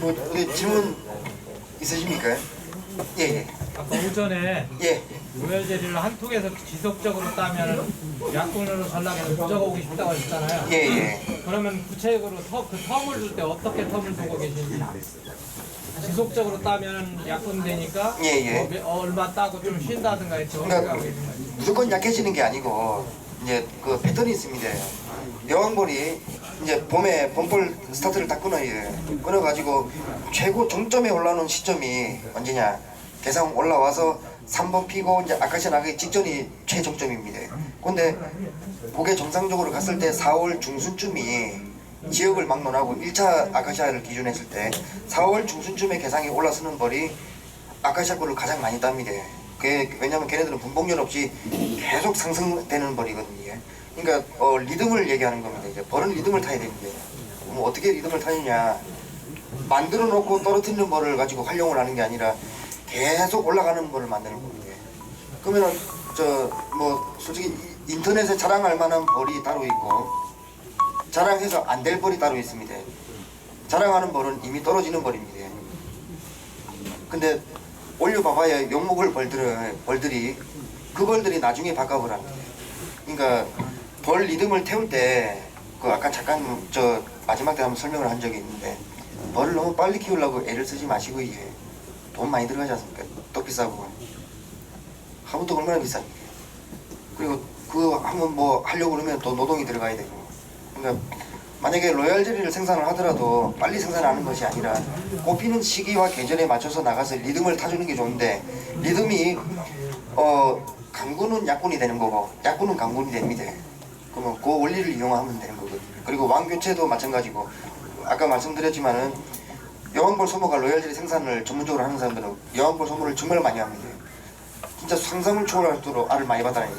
어디 질문 있으십니까? 예, 예. 아까 오전에 예. 로열젤리를 한 통에서 지속적으로 따면 약분으로 전락해서 가져오고 싶다고 하셨잖아요. 예, 예. 그러면 구체적으로 그 텀을 둘 때 어떻게 텀을 두고 계신지. 지속적으로 따면 약분되니까 예, 예. 얼마 따고 좀 쉰다든가 했죠. 그러니까 무조건 약해지는 게 아니고 이제 그 패턴이 있습니다. 여왕벌이 이제 봄에 봄벌 스타트를 딱 끊어요. 끊어가지고 최고 종점에 올라오는 시점이 언제냐? 개상 올라와서 3번 피고 이제 아카시아 나가기 직전이 최종점입니다. 근데 그게 정상적으로 갔을 때 4월 중순쯤이 지역을 막론하고 1차 아카시아를 기준했을 때 4월 중순쯤에 개상이 올라서는 벌이 아카시아 꿀을 가장 많이 땁니다. 왜냐면 걔네들은 분봉열 없이 계속 상승되는 벌이거든요. 그러니까 리듬을 얘기하는 겁니다. 이제 벌은 리듬을 타야 됩니다. 뭐 어떻게 리듬을 타느냐? 만들어 놓고 떨어뜨리는 벌을 가지고 활용을 하는 게 아니라 계속 올라가는 벌을 만드는 겁니다. 그러면은 뭐 솔직히 인터넷에 자랑할 만한 벌이 따로 있고 자랑해서 안 될 벌이 따로 있습니다. 자랑하는 벌은 이미 떨어지는 벌입니다. 근데 올려봐봐야 욕먹을 벌들이 그 벌들이 나중에 바꿔보랍니다. 그러니까 벌 리듬을 태울 때 그 아까 잠깐 마지막 때 한번 설명을 한 적이 있는데 벌을 너무 빨리 키우려고 애를 쓰지 마시고 이게 돈 많이 들어가지 않습니까? 또 비싸고 하부도 얼마나 비쌉니까? 그리고 그거 한번 뭐 하려고 그러면 또 노동이 들어가야 되고 그러니까 만약에 로얄 젤리를 생산을 하더라도 빨리 생산하는 것이 아니라 꽃피는 시기와 계절에 맞춰서 나가서 리듬을 타주는 게 좋은데 리듬이 강군은 약군이 되는 거고 약군은 강군이 됩니다. 그러면 그 원리를 이용하면 되는 거거든요. 그리고 왕교체도 마찬가지고 아까 말씀드렸지만은 여왕벌 소모가 로얄 젤리 생산을 전문적으로 하는 사람들은 여왕벌 소모를 정말 많이 합니다. 진짜 상상을 초월할 정도로 알을 많이 받아내요.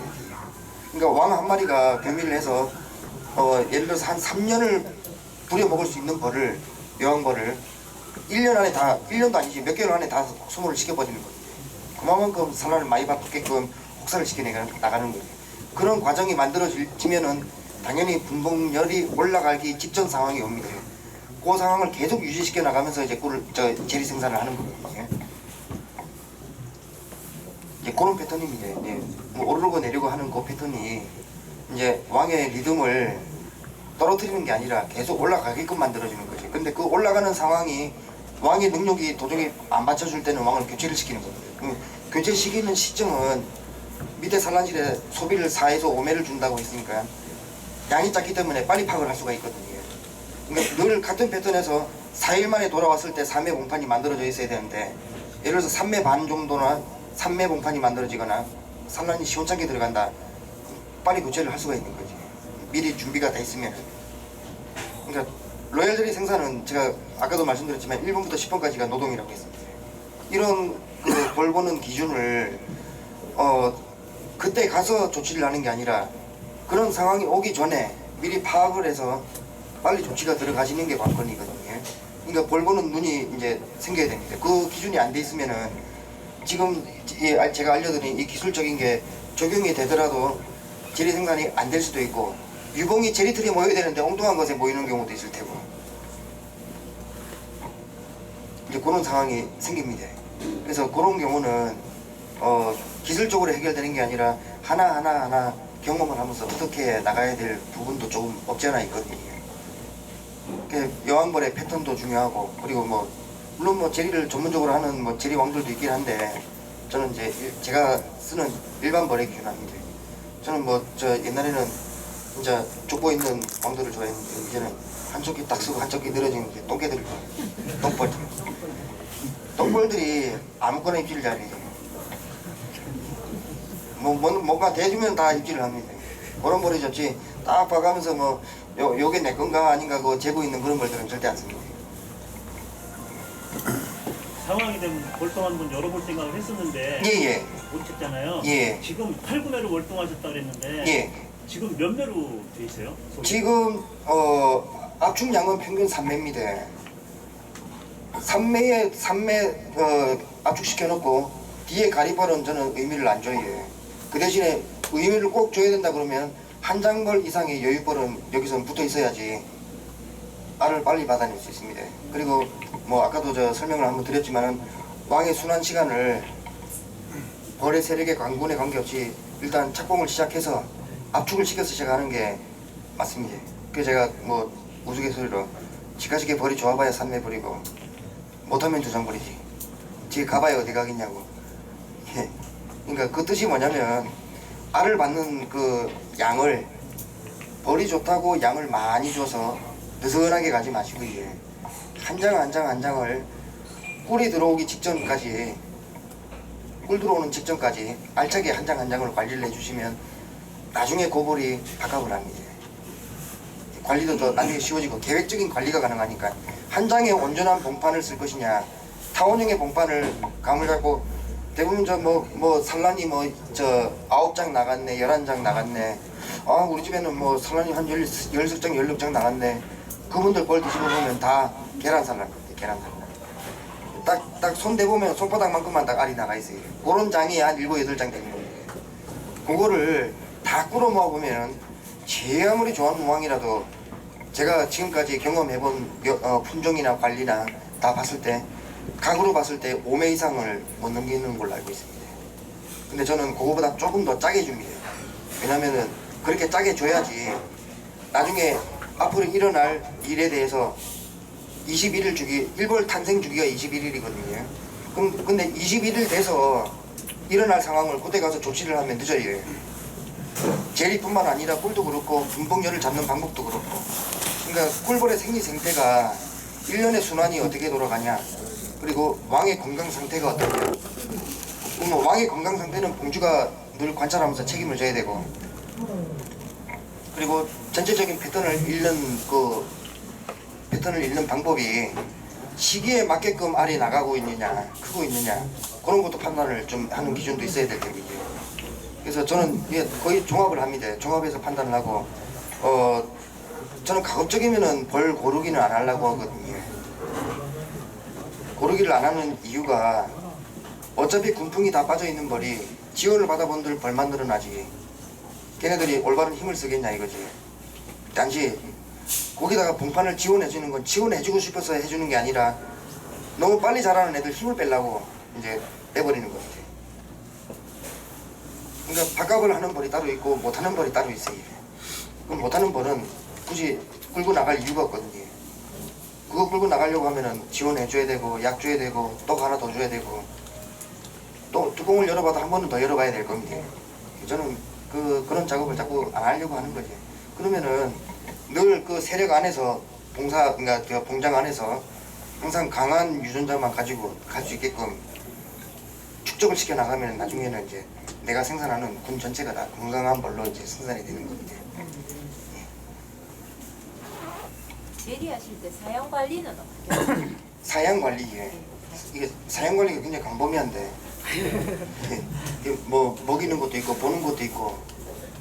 그러니까 왕 한 마리가 교미를 해서 예를 들어서 한 3년을 부려먹을 수 있는 벌을 여왕벌을 1년 안에 다 1년도 아니지 몇 개월 안에 다 소모를 시켜버리는 거예요. 그만큼 산란을 많이 받게끔 혹사를 시켜나가는 거예요. 그런 과정이 만들어지면은 당연히 분봉열이 올라가기 직전 상황이 옵니다. 그 상황을 계속 유지시켜 나가면서 이제 제리 생산을 하는 거거든요. 이제 그런 패턴입니다. 이제 뭐 오르고 내리고 하는 그 패턴이 이제 왕의 리듬을 떨어뜨리는 게 아니라 계속 올라가게끔 만들어주는 거지. 근데 그 올라가는 상황이 왕의 능력이 도저히 안 받쳐줄 때는 왕을 교체를 시키는 겁니다. 교체시키는 시점은 밑에 산란실에 소비를 4에서 5매를 준다고 했으니까 양이 작기 때문에 빨리 파악을 할 수가 있거든요. 그러니까 늘 같은 패턴에서 4일 만에 돌아왔을 때 3매 봉판이 만들어져 있어야 되는데 예를 들어서 3매 반 정도나 3매 봉판이 만들어지거나 산란이 시원찮게 들어간다. 빨리 교체를 할 수가 있는 거지. 미리 준비가 돼 있으면. 그러니까 로얄 젤리 생산은 제가 아까도 말씀드렸지만 1번부터 10번까지가 노동이라고 했습니다. 이런 벌 보는 기준을 그때 가서 조치를 하는 게 아니라 그런 상황이 오기 전에 미리 파악을 해서 빨리 조치가 들어가시는 게 관건이거든요. 그러니까 벌 보는 눈이 이제 생겨야 됩니다. 그 기준이 안 돼 있으면은 지금 제가 알려드린 이 기술적인 게 적용이 되더라도 제리 생산이 안 될 수도 있고 유봉이 제리틀에 모여야 되는데 엉뚱한 것에 모이는 경우도 있을 테고 이제 그런 상황이 생깁니다. 그래서 그런 경우는 기술적으로 해결되는 게 아니라 하나 경험을 하면서 어떻게 나가야 될 부분도 조금 없지 않아 있거든요. 여왕벌의 패턴도 중요하고 그리고 뭐 물론 뭐 제리를 전문적으로 하는 뭐 제리 왕들도 있긴 한데 저는 이제 제가 쓰는 일반 벌의 기준합니다. 저는 옛날에는 진짜 족보 있는 왕들을 좋아했는데 이제는 한쪽이 딱 쓰고 한쪽이 늘어지는 게 똥개들이 똥벌. 똥벌들이 아무거나 입질을 잘해요. 뭔가 대주면 다 입질을 합니다. 그런 벌이 좋지 딱 봐가면서 요게 내 건가 아닌가 그거 재고 있는 그런 벌들은 절대 안 씁니다. 상황이 되면 월동하는 건 열어볼 생각을 했었는데 예. 못 했잖아요. 예. 지금 8, 9매로 월동하셨다 그랬는데 예. 지금 몇 매로 돼 있어요? 지금 압축량은 평균 3매입니다. 3매 압축시켜 놓고 뒤에 가리벌은 저는 의미를 안 줘요. 그 대신에 의미를 꼭 줘야 된다 그러면 한 장벌 이상의 여유벌은 여기서 붙어 있어야지 알을 빨리 받아낼 수 있습니다. 그리고 뭐 아까도 저 설명을 한번 드렸지만은 왕의 순환 시간을 벌의 세력의 강군에 관계없이 일단 착공을 시작해서 압축을 시켜서 시작하는 게 맞습니다. 그래서 제가 뭐 우스갯소리로 지카지게 벌이 좋아봐야 산매벌이고 못하면 두장벌이지. 지금 가봐야 어디 가겠냐고. 예. 그러니까 그 뜻이 뭐냐면 알을 받는 그 양을 벌이 좋다고 양을 많이 줘서 느슨하게 가지 마시고 한 장 한 장 한 장을 꿀이 들어오기 직전까지 꿀 들어오는 직전까지 알차게 한 장 한 장을 관리를 해주시면 나중에 고벌이 박합을 합니다. 관리도 더 나중에 쉬워지고 계획적인 관리가 가능하니까 한 장의 온전한 봉판을 쓸 것이냐 타원형의 봉판을 감을 잡고 대부분 저 뭐 산란이 뭐 저 9장 나갔네 11장 나갔네 아 우리 집에는 뭐 산란이 한 10장 16장 나갔네 그분들 벌 뒤집어 보면 다 계란 산란 겁니다. 계란 산란 딱 손 대보면 손바닥만큼만 딱 알이 나가 있어요. 그런 장이 한 7, 8장 되는 겁니다. 그거를 다 꿇어 모아보면 제 아무리 좋아하는 왕이라도 제가 지금까지 경험해본 품종이나 관리나 다 봤을 때 각으로 봤을 때 5매 이상을 못 넘기는 걸로 알고 있습니다. 근데 저는 그거보다 조금 더 짜게 줍니다. 왜냐면은 그렇게 짜게 줘야지 나중에 앞으로 일어날 일에 대해서 21일 주기, 일벌 탄생 주기가 21일이거든요. 근데 21일 돼서 일어날 상황을 그때 가서 조치를 하면 늦어요. 제리뿐만 아니라 꿀도 그렇고 분봉열을 잡는 방법도 그렇고 그러니까 꿀벌의 생리 생태가 1년의 순환이 어떻게 돌아가냐 그리고 왕의 건강 상태가 어떠냐 그럼 왕의 건강 상태는 봉주가 늘 관찰하면서 책임을 져야 되고 그리고 전체적인 패턴을 읽는 방법이 시기에 맞게끔 알이 나가고 있느냐 크고 있느냐 그런 것도 판단을 좀 하는 기준도 있어야 될 텐데 그래서 저는 거의 종합을 합니다. 종합해서 판단을 하고 저는 가급적이면은 벌 고르기는 안 하려고 하거든요. 고르기를 안 하는 이유가 어차피 군풍이 다 빠져있는 벌이 지원을 받아본들 벌만 늘어나지 걔네들이 올바른 힘을 쓰겠냐 이거지. 단지 거기다가 봉판을 지원해주는 건 지원해주고 싶어서 해주는 게 아니라 너무 빨리 자라는 애들 힘을 빼려고 이제 빼버리는 겁니다. 그러니까 박갑을 하는 벌이 따로 있고 못하는 벌이 따로 있어요. 그럼 못하는 벌은 굳이 끌고 나갈 이유가 없거든요. 그거 끌고 나가려고 하면은 지원해줘야 되고 약 줘야 되고 떡 하나 더 줘야 되고 또 뚜껑을 열어봐도 한 번은 더 열어봐야 될 겁니다. 저는 그런 작업을 자꾸 안 하려고 하는 거지. 그러면은 늘 그 세력 안에서 그러니까 그 봉장 안에서 항상 강한 유전자만 가지고 갈 수 있게끔 축적을 시켜 나가면 나중에는 이제 내가 생산하는 군 전체가 다 건강한 벌로 이제 생산이 되는 겁니다. 재리하실 때 사양 관리는 어떻게? 사양 관리 이게 사양 관리가 굉장히 광범위한데 뭐 먹이는 것도 있고 보는 것도 있고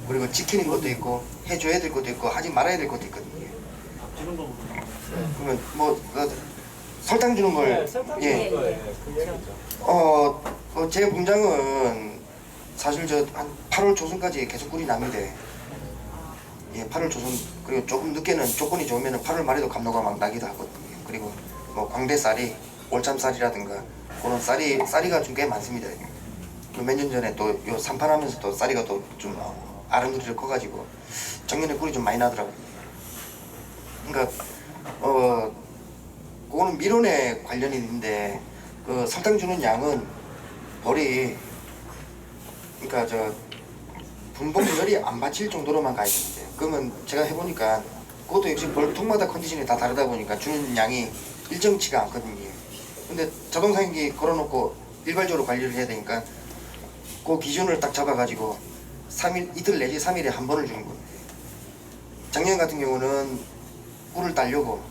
그리고 지키는 것도 있고 해줘야 될 것도 있고 하지 말아야 될 것도 있거든요. 주는 거 그러면 뭐 설탕 주는 걸 예. 제 공장은 사실 저 한 8월 초순까지 계속 꿀이 납니다. 예, 8월 초순 그리고 조금 늦게는 조건이 좋으면 8월 말에도 감로가 막 나기도 하거든요. 그리고 뭐 광대쌀이 올참쌀이라든가 그런 쌀이가 좀 꽤 많습니다. 몇 년 전에 또 요 산판하면서 또 쌀이가 또 좀 아름드리를 커가지고 작년에 꿀이 좀 많이 나더라고요. 그러니까 그거는 미론에 관련이 있는데 그 설탕 주는 양은 벌이 그러니까 저 분봉열이 안 받칠 정도로만 가야 됩니다. 그러면 제가 해보니까 그것도 역시 벌통마다 컨디션이 다 다르다 보니까 주는 양이 일정치가 않거든요. 근데 자동사행기 걸어놓고 일괄적으로 관리를 해야 되니까 그 기준을 딱 잡아가지고 3일, 이틀 내지 3일에 한 번을 주는 겁니다. 작년 같은 경우는 꿀을 따려고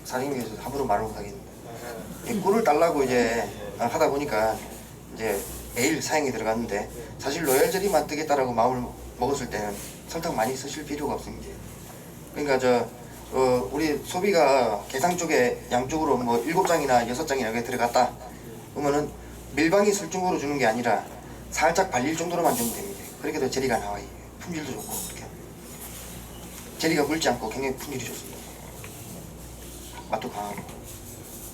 사장님께서 함부로 말을 못하겠는데 꿀을 따려고 이제 하다 보니까 이제 매일 사양이 들어갔는데 사실 로얄젤리만 뜨겠다라고 마음을 먹었을 때는 설탕 많이 쓰실 필요가 없습니다. 그러니까 우리 소비가 계상 쪽에 양쪽으로 뭐 7장이나 6장이나 이렇게 들어갔다 그러면은 밀방이 설중으로 주는 게 아니라 살짝 발릴 정도로만 주면 됩니다. 그렇게 더 제리가 나와요. 품질도 좋고 그렇게. 제리가 묽지 않고 굉장히 품질이 좋습니다. 맛도 강하고.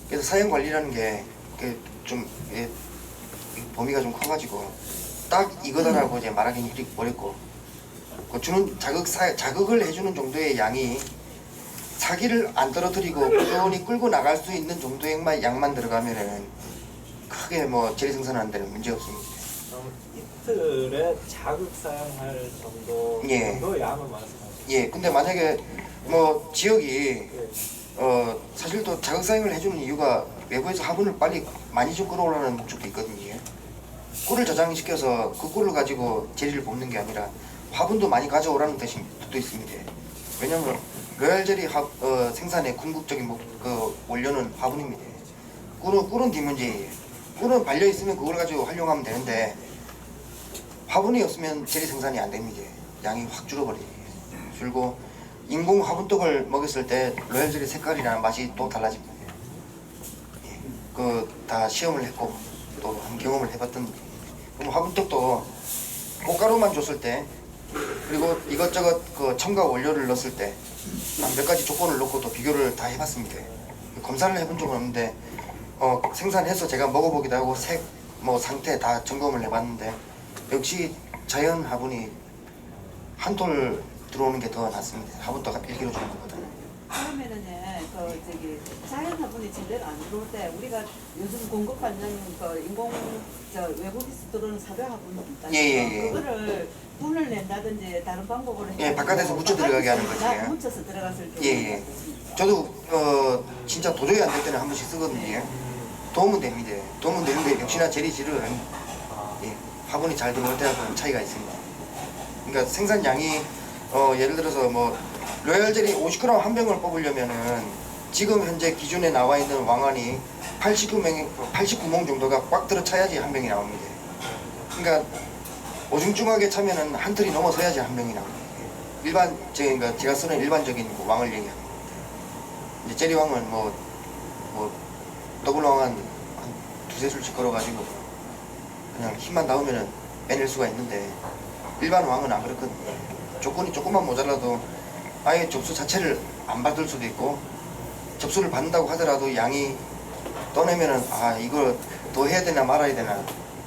그래서 사용 관리라는 게 좀 범위가 좀 커가지고 딱 이거다라고 이제 말하기는 어렵고 그 주는 자극을 해주는 정도의 양이 사기를 안 떨어뜨리고 꾸준히 끌고 나갈 수 있는 정도의 양만 들어가면은 크게 뭐 재래 생산하는 데는 문제 없습니다. 이틀에 자극 사용할 정도 예. 정도 양을 말씀하시죠. 예, 근데 만약에 뭐 지역이 사실 또 자극 사용을 해주는 이유가 외부에서 화분을 빨리 많이 좀 끌어오라는 목적도 있거든요. 꿀을 저장시켜서 그 꿀을 가지고 제리를 뽑는 게 아니라 화분도 많이 가져오라는 뜻도 있습니다. 왜냐면 로얄 제리 생산의 궁극적인 그 원료는 화분입니다. 꿀은 뒷문제예요. 꿀은 발려 있으면 그걸 가지고 활용하면 되는데 화분이 없으면 제리 생산이 안 됩니다. 양이 확 줄고 인공 화분떡을 먹였을 때 로얄 제리 색깔이나 맛이 또 달라집니다. 예, 그 다 시험을 했고 또 한 경험을 해봤던 그럼 화분떡도 꽃가루만 줬을 때 그리고 이것저것 그 첨가 원료를 넣었을 때 몇 가지 조건을 넣고 또 비교를 다 해봤습니다. 검사를 해본 적은 없는데 생산해서 제가 먹어보기도 하고 색, 뭐 상태 다 점검을 해봤는데 역시 자연 화분이 한 톨 들어오는 게 더 낫습니다. 화분떡 1kg 주는 것보다는. 그러면은 자연 화분이 제대로 안 들어올 때 우리가 요즘 공급받는 인공 외국에서 들어오는 사료 화분이 있다. 예. 그거를 분을 낸다든지 다른 방법으로 예, 바깥에서 묻혀 들어가게 하는 거지. 다 묻혀서 들어갔을 때. 예. 저도 진짜 도저히 안 될 때는 한 번씩 쓰거든요. 도움은 됩니다. 도움은 되는데 역시나 제리질은 화분이 잘 들어올 때하고는 차이가 있습니다. 그러니까 생산량이 예를 들어서 뭐 로얄 제리 50g 한 병을 뽑으려면은 지금 현재 기준에 나와 있는 왕안이 89몽 정도가 꽉 들어 차야지 한 병이 나옵니다. 그러니까 오중중하게 차면은 한 틀이 넘어서야지 한 병이 나옵니다. 그러니까 제가 쓰는 일반적인 그 왕을 얘기합니다. 이제 제리 왕은 뭐 더블 왕은 한 두세 술씩 걸어가지고 그냥 힘만 닿으면은 빼낼 수가 있는데 일반 왕은 안 그렇거든요. 조건이 조금만 모자라도 아예 접수 자체를 안 받을 수도 있고 접수를 받는다고 하더라도 양이 떠내면은 이거 더 해야 되나 말아야 되나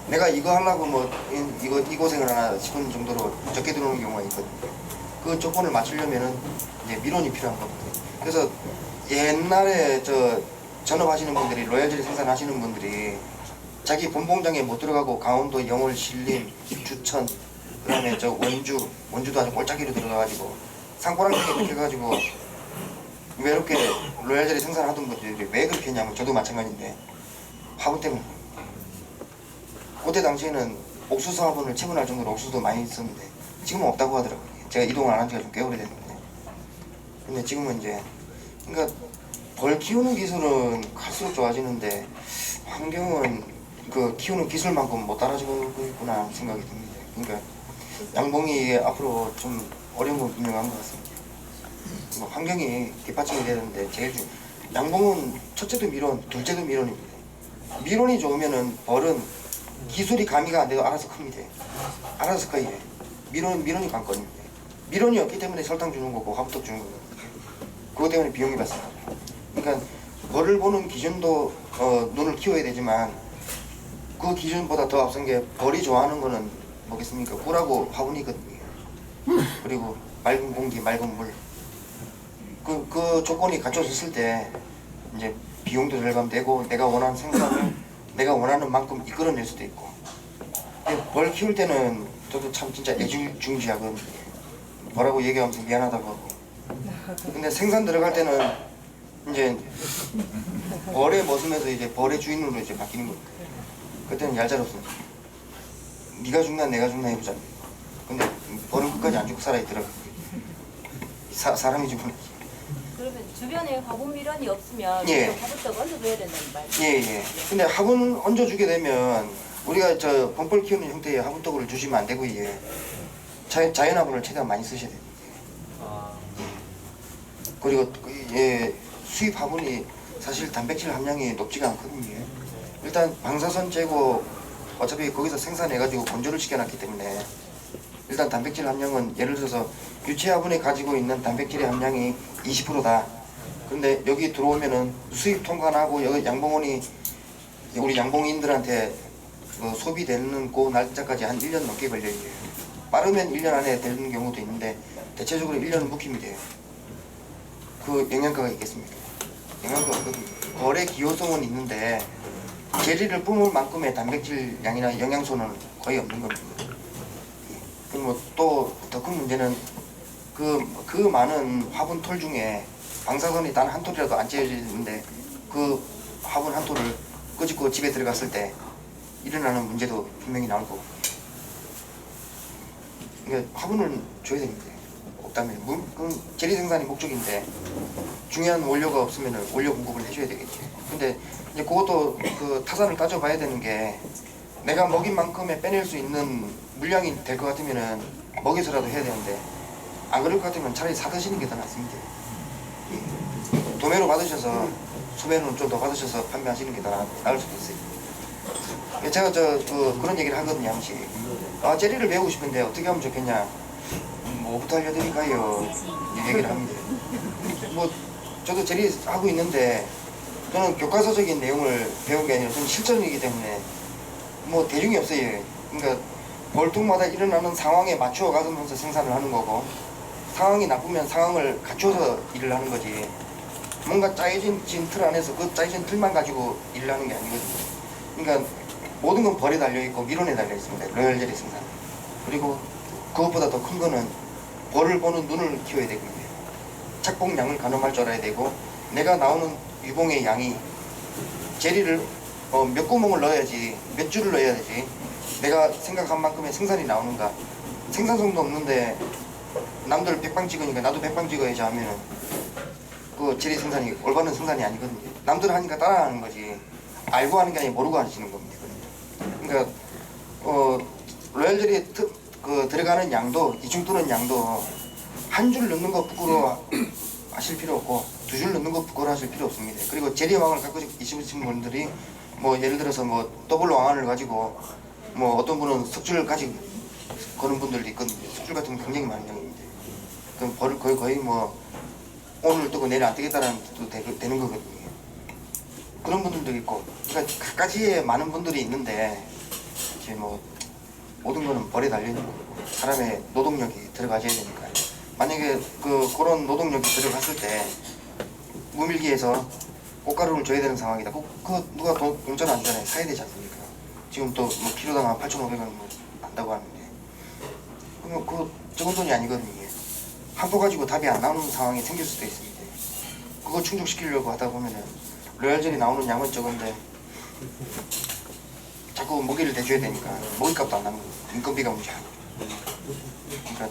내가 이거 하려고 뭐 이 고생을 하나 싶은 정도로 적게 들어오는 경우가 있거든요. 그 조건을 맞추려면은 이제 민원이 필요한 거거든요. 그래서 옛날에 전업하시는 분들이 로얄 제리 생산하시는 분들이 자기 본봉장에 못 들어가고 강원도 영월, 신림, 주천 그다음에 원주도 아주 꼴짜기로 들어가가지고 산고랑지게 이렇게 해가지고 외롭게 로얄 제리 생산하던 분들이 왜 그렇게 했냐면 저도 마찬가지인데 화분 때문에. 그때 당시에는 옥수수 화분을 채분할 정도로 옥수수도 많이 있었는데 지금은 없다고 하더라고요. 제가 이동을 안 한 지가 좀 꽤 오래됐는데 근데 지금은 이제 그러니까 벌 키우는 기술은 갈수록 좋아지는데 환경은 그 키우는 기술만큼 못 따라주고 있구나 생각이 듭니다. 그러니까 양봉이 앞으로 좀 어려운 건 분명한 것 같습니다. 뭐 환경이 뒷받침이 돼야 되는데 양봉은 첫째도 미론, 둘째도 미론입니다. 미론이 좋으면은 벌은 기술이 가미가 안 돼도 알아서 큽니다. 알아서 커요. 미론이 관건입니다. 미론이 없기 때문에 설탕 주는 거고 화분떡 주는 거고 그것 때문에 비용이 받습니다. 그러니까 벌을 보는 기준도 눈을 키워야 되지만 그 기준보다 더 앞선 게 벌이 좋아하는 거는 뭐겠습니까? 꿀하고 화분이거든요. 그리고 맑은 공기, 맑은 물. 그 조건이 갖춰졌을 때 이제 비용도 절감되고 내가 원하는 생산을 내가 원하는 만큼 이끌어낼 수도 있고. 벌 키울 때는 저도 참 진짜 애중지하거든요. 뭐라고 얘기하면서 미안하다고 하고. 근데 생산 들어갈 때는 이제 벌에 머슴에서 이제 벌의 주인으로 이제 바뀌는 겁니다. 그때는 얄짤없습니다. 네가 죽나 내가 죽나 해보자. 근데 벌은 끝까지 안 죽고 살아있더라고요. 사람이 죽으면. 그러면 주변에 화분 밀원이 없으면 예. 화분떡 얹어줘야 된다는 말이죠. 예. 근데 화분 얹어주게 되면 우리가 범벌 키우는 형태의 화분떡을 주시면 안 되고 자연 화분을 최대한 많이 쓰셔야 됩니다. 그리고 수입 화분이 사실 단백질 함량이 높지가 않거든요. 일단 방사선 째고 어차피 거기서 생산해가지고 건조를 시켜놨기 때문에 일단 단백질 함량은 예를 들어서 유체 화분에 가지고 있는 단백질의 함량이 20%다. 근데 여기 들어오면은 수입 통관하고 여기 양봉원이 우리 양봉인들한테 그 소비되는 그 날짜까지 한 1년 넘게 걸려요. 빠르면 1년 안에 되는 경우도 있는데 대체적으로 1년은 묵힘이 돼요. 그 영양가가 있겠습니까? 영양가가 없거든요. 거래 기호성은 있는데 제리를 뿜을 만큼의 단백질 양이나 영양소는 거의 없는 겁니다. 그리고 또 더 큰 문제는 그 많은 화분 톨 중에 방사선이 단 한 톨이라도 안 쬐어지는데 그 화분 한 톨을 끄집고 집에 들어갔을 때 일어나는 문제도 분명히 나올 거고. 그러니까 화분을 줘야 됩니다. 없다면 그건 제리 생산이 목적인데 중요한 원료가 없으면 원료 공급을 해줘야 되겠지. 근데 이제 그것도 그 타산을 따져봐야 되는 게 내가 먹인 만큼에 빼낼 수 있는 물량이 될 것 같으면은 먹여서라도 해야 되는데 안 그럴 것 같으면 차라리 사 드시는 게 더 낫습니다. 예. 도매로 받으셔서 소매로는 좀 더 받으셔서 판매하시는 게 더 나을 수도 있어요. 제가 그런 얘기를 하거든요. 한번씩. 아, 제리를 배우고 싶은데 어떻게 하면 좋겠냐. 뭐부터 알려드릴까요? 이 얘기를 합니다. 뭐 저도 제리 하고 있는데 저는 교과서적인 내용을 배운 게 아니라 저는 실전이기 때문에 뭐 대중이 없어요. 그러니까 벌통마다 일어나는 상황에 맞추어 가면서 생산을 하는 거고 상황이 나쁘면 상황을 갖춰서 일을 하는 거지 뭔가 짜여진 틀 안에서 그 짜여진 틀만 가지고 일을 하는 게 아니거든요. 그러니까 모든 건 벌에 달려있고 미론에 달려있습니다. 로얄 제리 생산. 그리고 그것보다 더 큰 거는 벌을 보는 눈을 키워야 되거든요. 착복량을 가늠할 줄 알아야 되고 내가 나오는 유봉의 양이 제리를 몇 구멍을 넣어야지 몇 줄을 넣어야 되지 내가 생각한 만큼의 생산이 나오는가. 생산성도 없는데 남들 100방 찍으니까 나도 100방 찍어야지 하면은 그 제리 생산이 올바른 생산이 아니거든요. 남들 하니까 따라하는 거지 알고 하는 게 아니라 모르고 하시는 겁니다. 그러니까 로얄 제리에 들어가는 양도 이중 뜨는 양도 한 줄 넣는 거 부끄러워 하실 필요 없고 두 줄 넣는 거 부끄러워 하실 필요 없습니다. 그리고 제리 왕을 갖고 계시는 분들이 뭐 예를 들어서 뭐 더블 왕안을 가지고 뭐 어떤 분은 석줄 가지고 거는 분들도 있거든요. 석줄 같은 건 굉장히 많은 양입니다. 그럼 벌을 거의 뭐 오늘 뜨고 내일 안 뜨겠다라는 뜻도 되는 거거든요. 그런 분들도 있고 그러니까 각가지의 많은 분들이 있는데 이제 뭐 모든 거는 벌에 달려있는 거고 사람의 노동력이 들어가줘야 되니까 만약에 그런 노동력이 들어갔을 때 무밀기에서 꽃가루를 줘야 되는 상황이다. 그 누가 공짜로 안 주잖아요. 사야 되지 않습니까? 지금 또 뭐 키로당 한 8,500원 뭐 한다고 하는데 그러면 그 적은 돈이 아니거든요. 한 포 가지고 답이 안 나오는 상황이 생길 수도 있습니다. 그거 충족시키려고 하다 보면은 로얄 제리 나오는 양은 적은데 자꾸 먹이를 대줘야 되니까 먹이값도 안 나는 거예요. 인건비가 문제야. 그러니까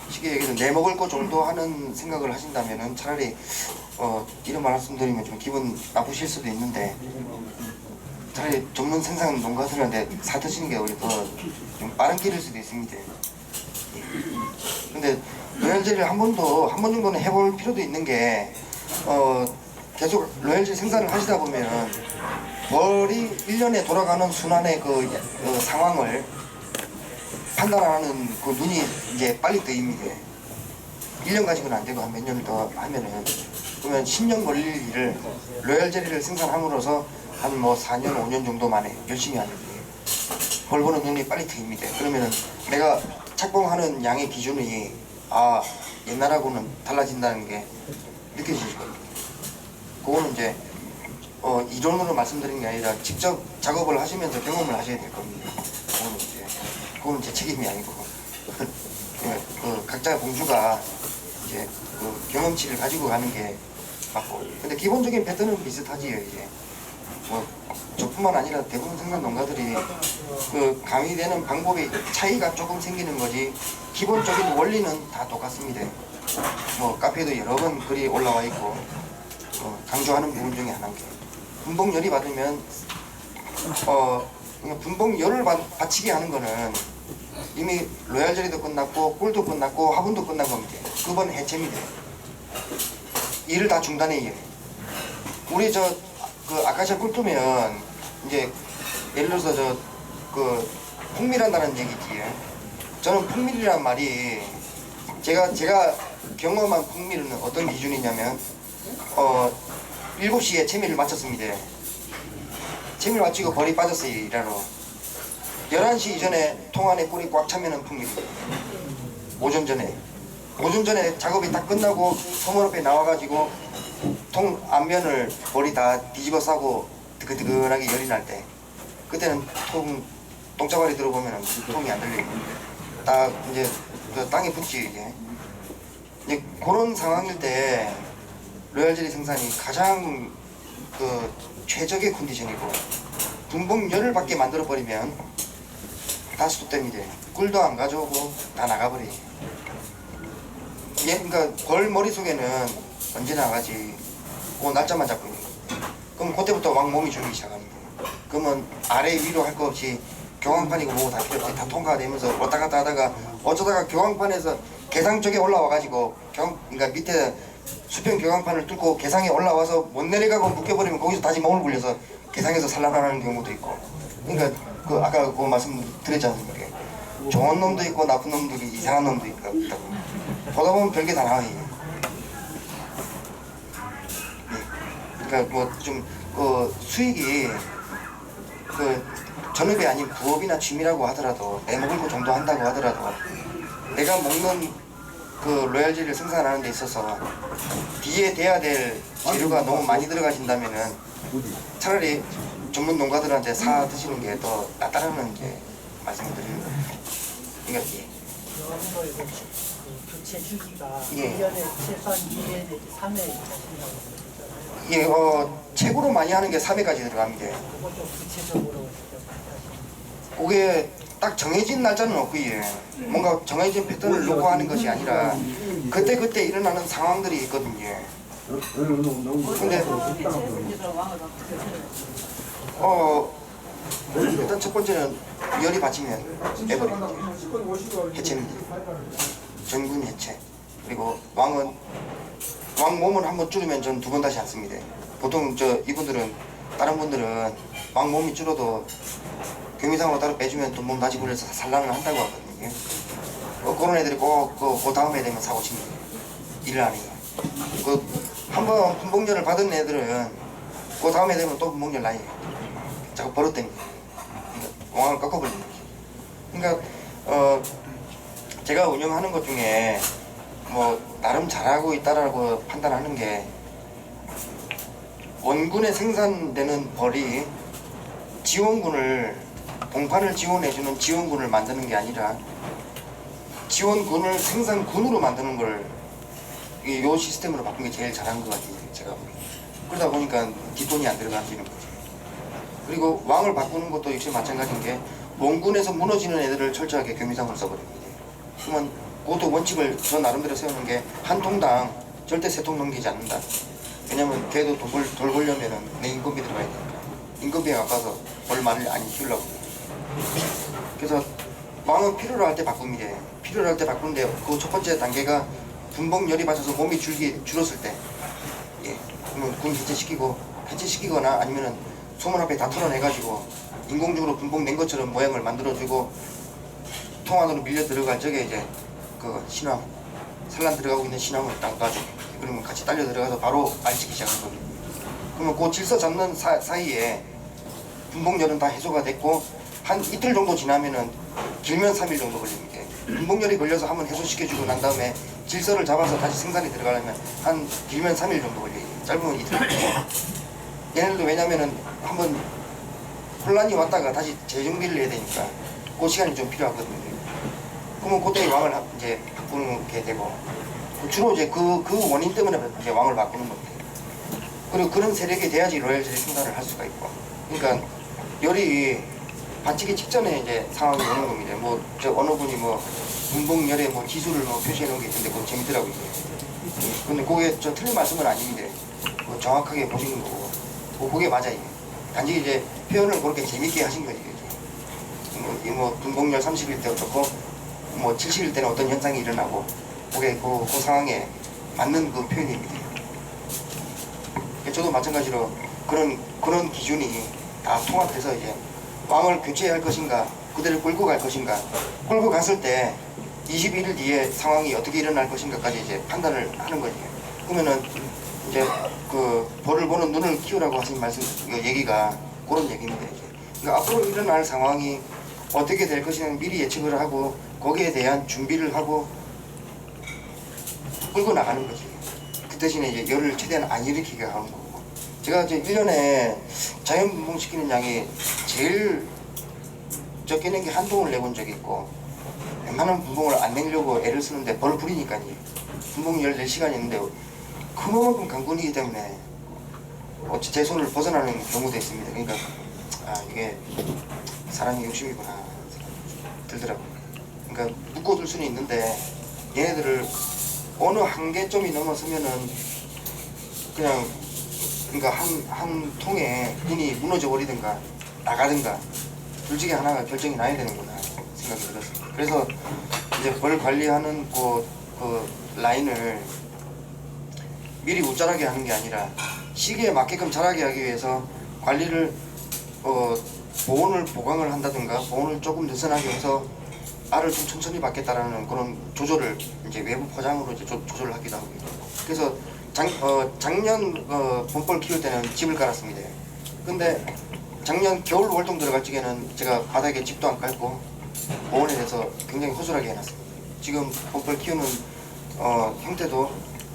쉽게 얘기해서 내 먹을 거 정도 하는 생각을 하신다면은 차라리 이런 말씀드리면 좀 기분 나쁘실 수도 있는데 차라리 전문 생산 농가들한테 사 드시는 게 오히려 더 좀 빠른 길일 수도 있습니다. 근데 로얄 제리를 한 번 정도는 해볼 필요도 있는 게 계속 로얄 제리 생산을 하시다 보면 벌이 1년에 돌아가는 순환의 그 상황을 판단하는 그 눈이 이제 빨리 뜨입니다. 1년 가지고는 안 되고 한 몇 년을 더 하면은 그러면 10년 걸릴 일을 로얄 제리를 생산함으로써 한 뭐 4년, 5년 정도 만에 열심히 하는 거예요. 벌 보는 눈이 빨리 트입니다. 그러면은 내가 착봉하는 양의 기준이 옛날하고는 달라진다는 게 느껴지실 겁니다. 그거는 이제 이론으로 말씀드리는 게 아니라 직접 작업을 하시면서 경험을 하셔야 될 겁니다. 그거는 제 책임이 아니고 각자 공주가 이제 경험치를 가지고 가는 게 맞고. 근데 기본적인 패턴은 비슷하지요. 이제 뭐 저뿐만 아니라 대부분 생산 농가들이 가미되는 방법이 차이가 조금 생기는 거지 기본적인 원리는 다 똑같습니다. 뭐 카페에도 여러 번 글이 올라와 있고 강조하는 부분 중에 하나인 게 분봉열이 받으면 분봉열을 받치게 하는 거는 이미 로얄 제리도 끝났고 꿀도 끝났고 화분도 끝난 겁니다. 그건 해체입니다. 일을 다 중단해요. 우리 아카시아 꿀 뜨면 이제 예를 들어서 풍밀한다는 얘기지. 저는 풍밀이란 말이 제가 경험한 풍미는 어떤 기준이냐면 7시에 채미를 마쳤습니다. 채미를 마치고 벌이 빠졌어요. 일하러 11시 이전에 통 안에 꿀이 꽉 차면은 풍미입니다. 오전 전에 작업이 다 끝나고 소문 앞에 나와가지고 통 앞면을 머리 다 뒤집어 싸고 뜨끈뜨끈하게 열이 날 때 그때는 똥자발이 들어보면 통이 안 들리고 딱 이제 그 땅에 붙지 이제 그런 상황일 때 로얄젤리 생산이 가장 그 최적의 컨디션이고 분봉열을 밖에 만들어 버리면 다 스톱됩니다. 꿀도 안 가져오고 다 나가버려. 그러니까 벌 머릿속에는 언제 나가지 그 날짜만 잡고 있는 거예요. 그럼 그때부터 왕 몸이 줄기 시작합니다. 그러면 아래 위로 할 거 없이 교황판이고 뭐고 다 필요 없이 다 통과되면서 왔다 갔다 하다가 어쩌다가 교황판에서 개상 쪽에 올라와가지고 그러니까 밑에 수평 교황판을 뚫고 개상에 올라와서 못 내려가고 묶여버리면 거기서 다시 몸을 굴려서 개상에서 산란하는 경우도 있고. 그러니까 그 아까 그 말씀 드렸지 않습니까? 좋은 놈도 있고 나쁜 놈도 있고 이상한 놈도 있다고. 보다 보면 별게 다 나와요. 그러니까 뭐 좀 그 수익이 그 전업이 아닌 부업이나 취미라고 하더라도 내 먹을 거 정도 한다고 하더라도 내가 먹는 그 로얄젤리를 생산하는 데 있어서 뒤에 돼야 될 재료가 너무 많이 들어가신다면은 차라리 전문 농가들한테 사 드시는 게 더 낫다라는 이제 말씀을 드리는 거예요. 그러니까 교환거에서 교체 주기가 예. 1년에 최소한 2회 내지 3회 하신다고 그러잖아요. 예, 최고로 많이 하는 게 3회까지 들어갑니다. 그거 좀 구체적으로 그게 딱 정해진 날짜는 없고요. 뭔가 정해진 패턴을 놓고 하는 것이 아니라 그때 일어나는 상황들이 있거든요. 근데 일단 첫 번째는 열이 받치면 해버립니다. 해체입니다. 전군 해체. 그리고 왕 몸을 한번 줄이면 전 2번 다시 안 씁니다. 보통 이분들은 다른 분들은 왕 몸이 줄어도 교미상으로 따로 빼주면 또 몸 다시 굴려서 산란을 한다고 하거든요. 그런 애들이 그 다음에 되면 사고 칩니다. 일을 안 해요. 한번 분봉열을 받은 애들은 그 다음에 되면 또 분봉열 나요. 자꾸 버릇됩니다. 그러니까 왕을 꺾어버립니다. 그러니까 제가 운영하는 것 중에 뭐 나름 잘하고 있다라고 판단하는 게 원군에 생산되는 벌이 지원군을 동판을 지원해주는 지원군을 만드는 게 아니라 지원군을 생산군으로 만드는 걸 이 시스템으로 바꾼 게 제일 잘한 것 같아요. 제가 보기에. 그러다 보니까 뒷돈이 안 들어가지는 거죠. 그리고 왕을 바꾸는 것도 역시 마찬가지인 게 원군에서 무너지는 애들을 철저하게 교미상을 써버립니다. 그러면 그것도 원칙을 저 나름대로 세우는 게 한 통당 절대 3통 넘기지 않는다. 왜냐면 걔도 돌 벌려면은 내 인건비 들어가야 되니까 인건비가 아까서 벌 많이 안 키우려고. 그래서 왕은 필요로 할 때 바꿉니다. 필요로 할 때 바꾸는데 그 첫 번째 단계가 분봉열이 받쳐서 몸이 줄었을 때, 예, 그러면 군 해체시키거나 아니면은 소문 앞에 다 털어내가지고 인공적으로 분봉낸 것처럼 모양을 만들어주고 통 안으로 밀려 들어갈 적에 이제 그 신암 산란 들어가고 있는 신암을 딱 놔주고 그러면 같이 딸려 들어가서 바로 알치기 시작하는 겁니다. 그러면 그 질서 잡는 사이에 분봉열은 다 해소가 됐고 한 이틀 정도 지나면은 길면 3일 정도 걸립니다. 분봉열이 걸려서 한번 해소시켜주고 난 다음에 질서를 잡아서 다시 생산이 들어가려면 한 길면 3일 정도 걸려요. 짧으면 이틀. 얘네들도 왜냐면은 한번 혼란이 왔다가 다시 재정비를 해야 되니까 그 시간이 좀 필요하거든요. 그러면 그때 왕을 이제 바꾸게 되고 주로 이제 그 원인 때문에 이제 왕을 바꾸는 겁니다. 그리고 그런 세력이 돼야지 로얄젤리 생산을 할 수가 있고. 그러니까 열이 받치기 직전에 이제 상황이 오는 겁니다. 뭐 저 어느 분이 뭐 분봉열에 뭐 기술을 뭐 표시해 놓은 게 있는데 그거 재밌더라고요. 근데 그게 저 틀린 말씀은 아닌데 정확하게 보시는 거고 그게 맞아요. 단지 이제 표현을 그렇게 재밌게 하신 거지. 뭐 분봉열 30일 때 어떻고 뭐 70일 때는 어떤 현상이 일어나고 그게 그 상황에 맞는 그 표현입니다. 저도 마찬가지로 그런 기준이 다 통합돼서 이제 왕을 교체할 것인가 그대로 끌고 갈 것인가 끌고 갔을 때 21일 뒤에 상황이 어떻게 일어날 것인가까지 이제 판단을 하는 거예요. 그러면은 이제 그 벌을 보는 눈을 키우라고 하신 말씀 얘기가 그런 얘기인데 이제. 그러니까 앞으로 일어날 상황이 어떻게 될 것인가 미리 예측을 하고 거기에 대한 준비를 하고 끌고 나가는 거지. 그 대신에 이제 열을 최대한 안 일으키게 하는 거고. 제가 이제 1년에 자연 분봉시키는 양이 제일 적게 낸 게 한 동을 내본 적이 있고 웬만한 분봉을 안 내려고 애를 쓰는데 벌 부리니까요. 분봉이 14시간이 있는데 그만큼 강군이기 때문에 제 손을 벗어나는 경우도 있습니다. 그러니까 아 이게 사람이 욕심이구나 생각이 들더라고요. 그러니까 묶어둘 수는 있는데 얘네들을 어느 한계점이 넘어서면은 그냥 그러니까 한 통에 문이 무너져 버리든가 나가든가 둘 중에 하나가 결정이 나야 되는구나 생각이 들었습니다. 그래서 이제 벌 관리하는 그 라인을 미리 웃자라게 하는 게 아니라 시기에 맞게끔 자라게 하기 위해서 관리를 보온을 보강을 한다든가 보온을 조금 느슨하게 해서 알을 좀 천천히 받겠다라는 그런 조절을 이제 외부 포장으로 이제 조절을 하기도 하고요. 그래서 작년 봄벌 키울 때는 집을 깔았습니다. 근데 작년 겨울 월동 들어갈 적에는 제가 바닥에 집도 안 깔고 보온에 대해서 굉장히 허술하게 해놨습니다. 지금 봄벌 키우는 형태도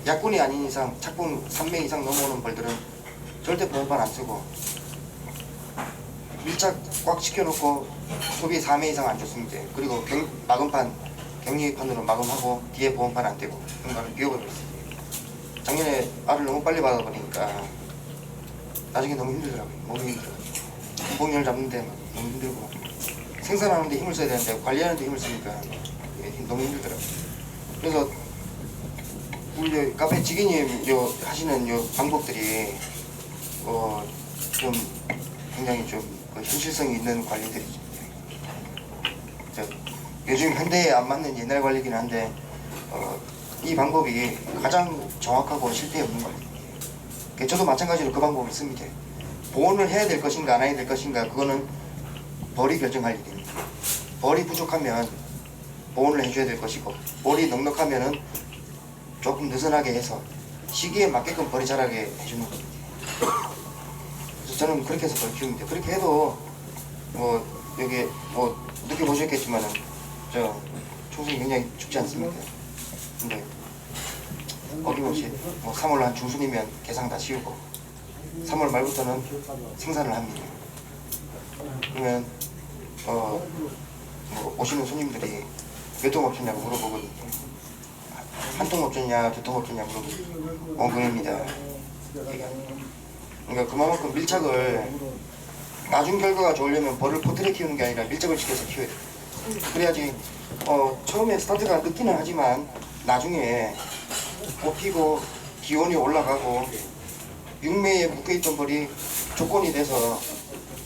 약군이 아닌 이상 착분 3매 이상 넘어오는 벌들은 절대 보온판 안 쓰고 밀착 꽉 시켜놓고 소비 4매 이상 안 줬습니다. 그리고 마금판 격리판으로 마금하고 뒤에 보온판 안 떼고 그런 비워버렸어요 작년에 알을 너무 빨리 받아버리니까 나중에 너무 힘들더라고요. 너무 힘들어요. 분봉열 잡는데 너무 힘들고 생산하는데 힘을 써야 되는데 관리하는데 힘을 쓰니까 너무 힘들더라고요. 그래서 우리 카페 지기님 하시는 방법들이 좀 굉장히 좀 현실성이 있는 관리들이죠. 요즘 현대에 안 맞는 옛날 관리긴 한데 이 방법이 가장 정확하고 실패 없는 관리입니다. 저도 마찬가지로 그 방법을 씁니다. 보온을 해야 될 것인가 안 해야 될 것인가 그거는 벌이 결정할 일입니다. 벌이 부족하면 보온을 해줘야 될 것이고 벌이 넉넉하면은 조금 느슨하게 해서 시기에 맞게끔 벌이 자라게 해주는 겁니다. 그래서 저는 그렇게 해서 벌 키웁니다. 그렇게 해도 여기 느껴보셨겠지만은 저 총성이 굉장히 춥지 않습니다. 근데 어김없이 3월 한 중순이면 개상 다 씌우고 3월 말부터는 생산을 합니다. 그러면 오시는 손님들이 몇 통 업체냐고 물어보거든요. 한 통 업체냐, 두 통 업체냐 물어보고 그럽니다. 그러니까 그만큼 밀착을 나중 결과가 좋으려면 벌을 포트에 키우는 게 아니라 밀착을 시켜서 키워야 돼요. 그래야지 처음에 스타트가 늦기는 하지만 나중에 꽃피고 기온이 올라가고 육매에 묶여있던 벌이 조건이 돼서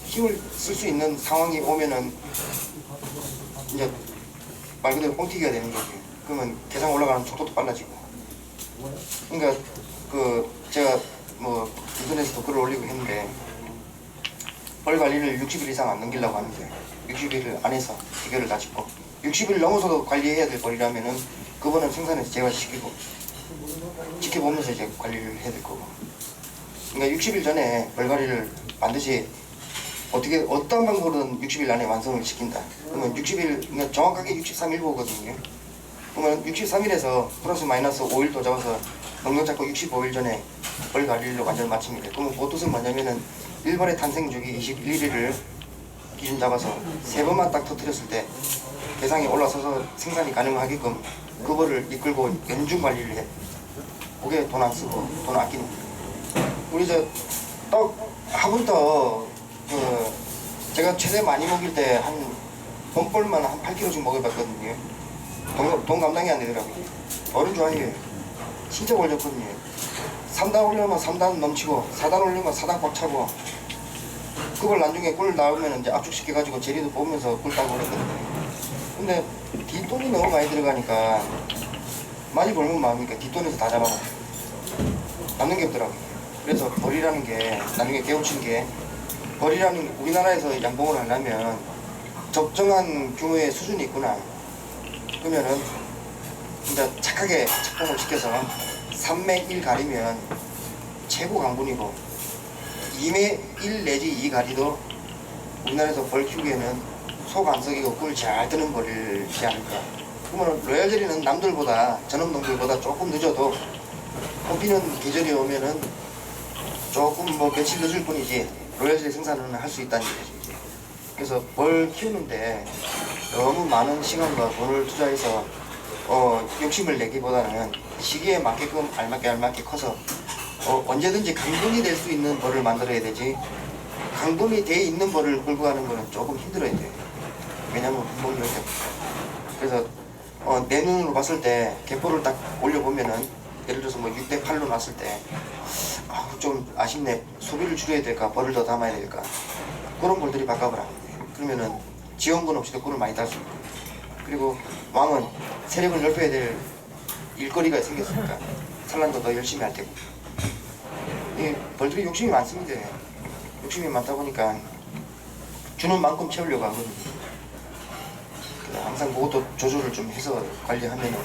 힘을 쓸 수 있는 상황이 오면은 이제 말 그대로 뻥튀기가 되는 거지. 그러면 개상 올라가는 속도도 빨라지고. 그러니까 제가 인터넷에도 글을 올리고 했는데 벌 관리를 60일 이상 안 넘기려고 하는데 60일 안에서 기계를 다 짓고 60일 넘어서도 관리해야 될 벌이라면은 그거는 생산해서 제거시키고 지켜보면서 이제 관리를 해야 될 거고. 그러니까 60일 전에 벌 관리를 반드시 어떤 방법으로든 60일 안에 완성을 시킨다. 그러면 60일, 그러니까 정확하게 63일보거든요. 그러면 63일에서 플러스 마이너스 5일 더 잡아서 넉넉 잡고 65일 전에 벌 관리를 완전 마칩니다. 그러면 그 뜻은 뭐냐면은 1벌의 탄생 주기 21일을 기준 잡아서 3번만 딱 터뜨렸을 때 대상이 올라서서 생산이 가능하게끔 그 벌을 이끌고 연중 관리를 해. 그게 돈 안 쓰고 돈 아끼는 거예요. 우리 떡 화분떡 제가 최대 많이 먹일 때 한 봄벌만 한 8kg씩 먹여봤거든요. 돈 감당이 안 되더라고요. 어른 좋아해요. 진짜 걸렸거든요. 3단 올리면 3단 넘치고 4단 올리면 4단 꽉 차고 그걸 나중에 꿀 나오면 이제 압축시켜가지고 제리도 뽑으면서 꿀 따고 그랬거든요. 근데 뒷돈이 너무 많이 들어가니까 많이 벌면 마음이니까 뒷돈에서 다 잡아먹어요. 남는 게 없더라고요. 그래서 벌이라는 게 나중에 깨우친 게 벌이라는 우리나라에서 양봉을 하려면 적정한 규모의 수준이 있구나. 그러면은 이제 착하게 착봉을 시켜서 3매 1 가리면 최고 강분이고 2매 1 내지 2 가리도 우리나라에서 벌 키우기에는 속 안 썩이고 꿀 잘 뜨는 벌이지 않을까. 그러면 로얄젤리는 남들보다 전업농들보다 조금 늦어도 꽃피는 계절이 오면은 조금 뭐 며칠 늦을 뿐이지 로얄젤리 생산은 할 수 있다는 얘기죠. 이제. 그래서 벌 키우는데 너무 많은 시간과 돈을 투자해서 욕심을 내기보다는 시기에 맞게끔 알맞게 커서 언제든지 강분이 될 수 있는 벌을 만들어야 되지 강분이 돼 있는 벌을 끌고 가는 거는 조금 힘들어야 돼. 왜냐면 분봉이 때문에. 그래서 내 눈으로 봤을 때 갯벌을 딱 올려보면은 예를 들어서 뭐 6대 8로 놨을 때 좀 아쉽네. 소비를 줄여야 될까 벌을 더 담아야 될까 그런 벌들이 바꿔보라. 그러면은 지원군 없이도 꿀을 많이 딸 수 있고 그리고 왕은 세력을 넓혀야 될 일거리가 생겼으니까 산란도 더 열심히 할 테고 이 벌들이 욕심이 많습니다. 욕심이 많다 보니까 주는 만큼 채우려고 하거든요. 그래서 항상 그것도 조절을 좀 해서 관리하면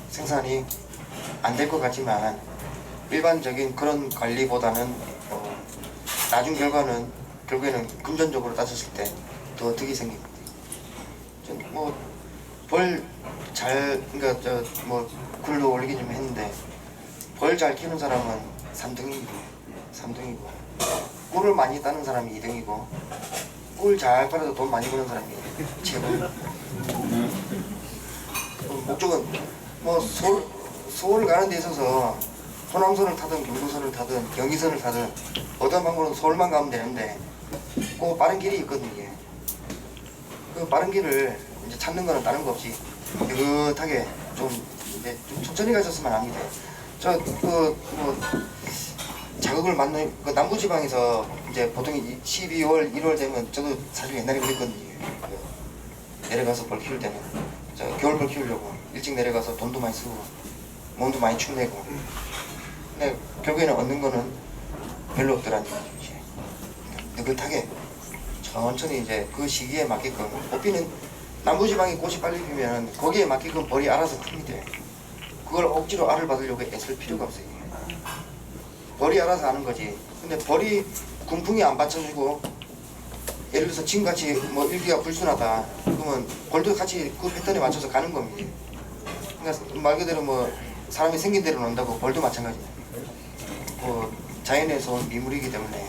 생산이 안 될 것 같지만 일반적인 그런 관리보다는 나중 결국에는 금전적으로 따졌을 때 더 득이 생깁니다. 그러니까 글도 올리기 좀 했는데 벌 잘 키우는 사람은 3등이고 꿀을 많이 따는 사람이 2등이고 꿀 잘 팔아서 돈 많이 버는 사람이 최고. 목적은 뭐 서울 가는 데 있어서 호남선을 타든 경부선을 타든 경의선을 타든 어떤 방법으로 서울만 가면 되는데 그 빠른 길이 있거든요. 이게. 그 빠른 길을 이제 찾는 거는 다른 거 없이 느긋하게 좀 천천히 가셨으면 합니다. 자극을 맞는 그 남부지방에서 이제 보통 12월, 1월 되면 저도 사실 옛날에 그랬거든요. 내려가서 벌 키울 때는 겨울 벌 키우려고 일찍 내려가서 돈도 많이 쓰고 몸도 많이 축내고 근데 결국에는 얻는 거는 별로 없더라는 얘기지. 느긋하게 천천히 이제 그 시기에 맞게끔 꽃피는 남부지방이 꽃이 빨리 피면 거기에 맞게끔 벌이 알아서 큽니다. 그걸 억지로 알을 받으려고 애쓸 필요가 없어요. 벌이 알아서 하는 거지. 근데 벌이 군풍이 안 받쳐주고 예를 들어서 지금같이 뭐 일기가 불순하다 그러면 벌도 같이 그 패턴에 맞춰서 가는 겁니다. 그러니까 말 그대로 뭐 사람이 생긴 대로 논다고 벌도 마찬가지예요. 자연에서 온 미물이기 때문에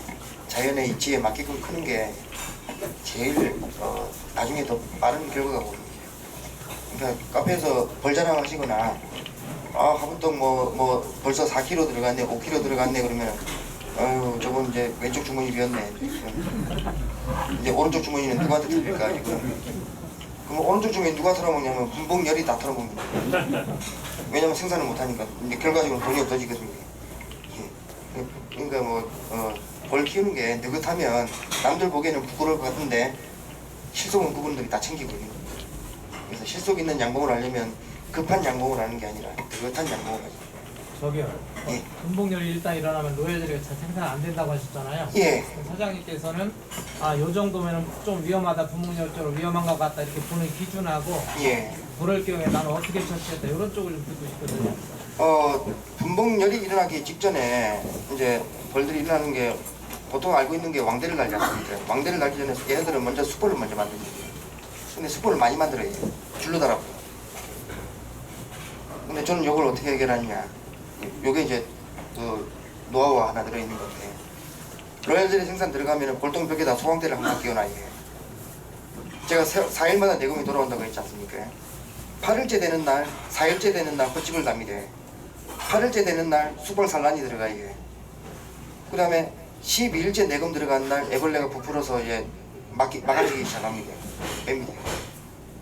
자연의 이치에 맞게끔 크는 게 제일 나중에 더 빠른 결과가 오는 거예요. 그러니까 카페에서 벌 자랑하시거나 화분떡 뭐 벌써 4kg 들어갔네 5kg 들어갔네 그러면 저건 이제 왼쪽 주머니 비었네 이제 오른쪽 주머니는 누구한테 털릴까 그럼 오른쪽 주머니 누가 털어먹냐면 분봉열이 다 털어먹는다. 왜냐면 생산을 못하니까 이제 결과적으로 돈이 없어지거든요. 그러니까 벌 키우는 게 느긋하면 남들 보기에는 부끄러울 것 같은데 실속은 그분들이 다 챙기거든요. 그래서 실속 있는 양봉을 하려면 급한 양봉을 하는 게 아니라 느긋한 양봉을 하죠. 저기요. 예. 분봉열이 일단 일어나면 로얄젤리가 잘 생산 안 된다고 하셨잖아요. 예. 사장님께서는 요 정도면 좀 위험하다, 분봉열적으로 위험한 것 같다 이렇게 보는 기준하고 예. 그럴 경우에 나는 어떻게 처치했다 이런 쪽을 좀 듣고 싶거든요. 분봉열이 일어나기 직전에 이제 벌들이 일어나는 게 보통 알고 있는 게 왕대를 날지 않습니까? 왕대를 날기 전에 얘네들은 먼저 수포를 먼저 만듭니다. 근데 수포를 많이 만들어야 돼요. 줄로 달아고. 근데 저는 이걸 어떻게 해결하느냐. 요게 이제 그 노하우가 하나 들어있는 건데 로얄젤리 생산 들어가면 골동벽에다 소광대를 항상 끼워놔야 돼요. 제가 4일마다 내공이 돌아온다고 했지 않습니까? 8일째 되는 날, 4일째 되는 날 헛집을 답니다. 8일째 되는 날 수벌 산란이 들어가야 해요. 그 다음에 12일째 내금 들어간 날 애벌레가 부풀어서 이제 막아지기 시작합니다. 뺍니다.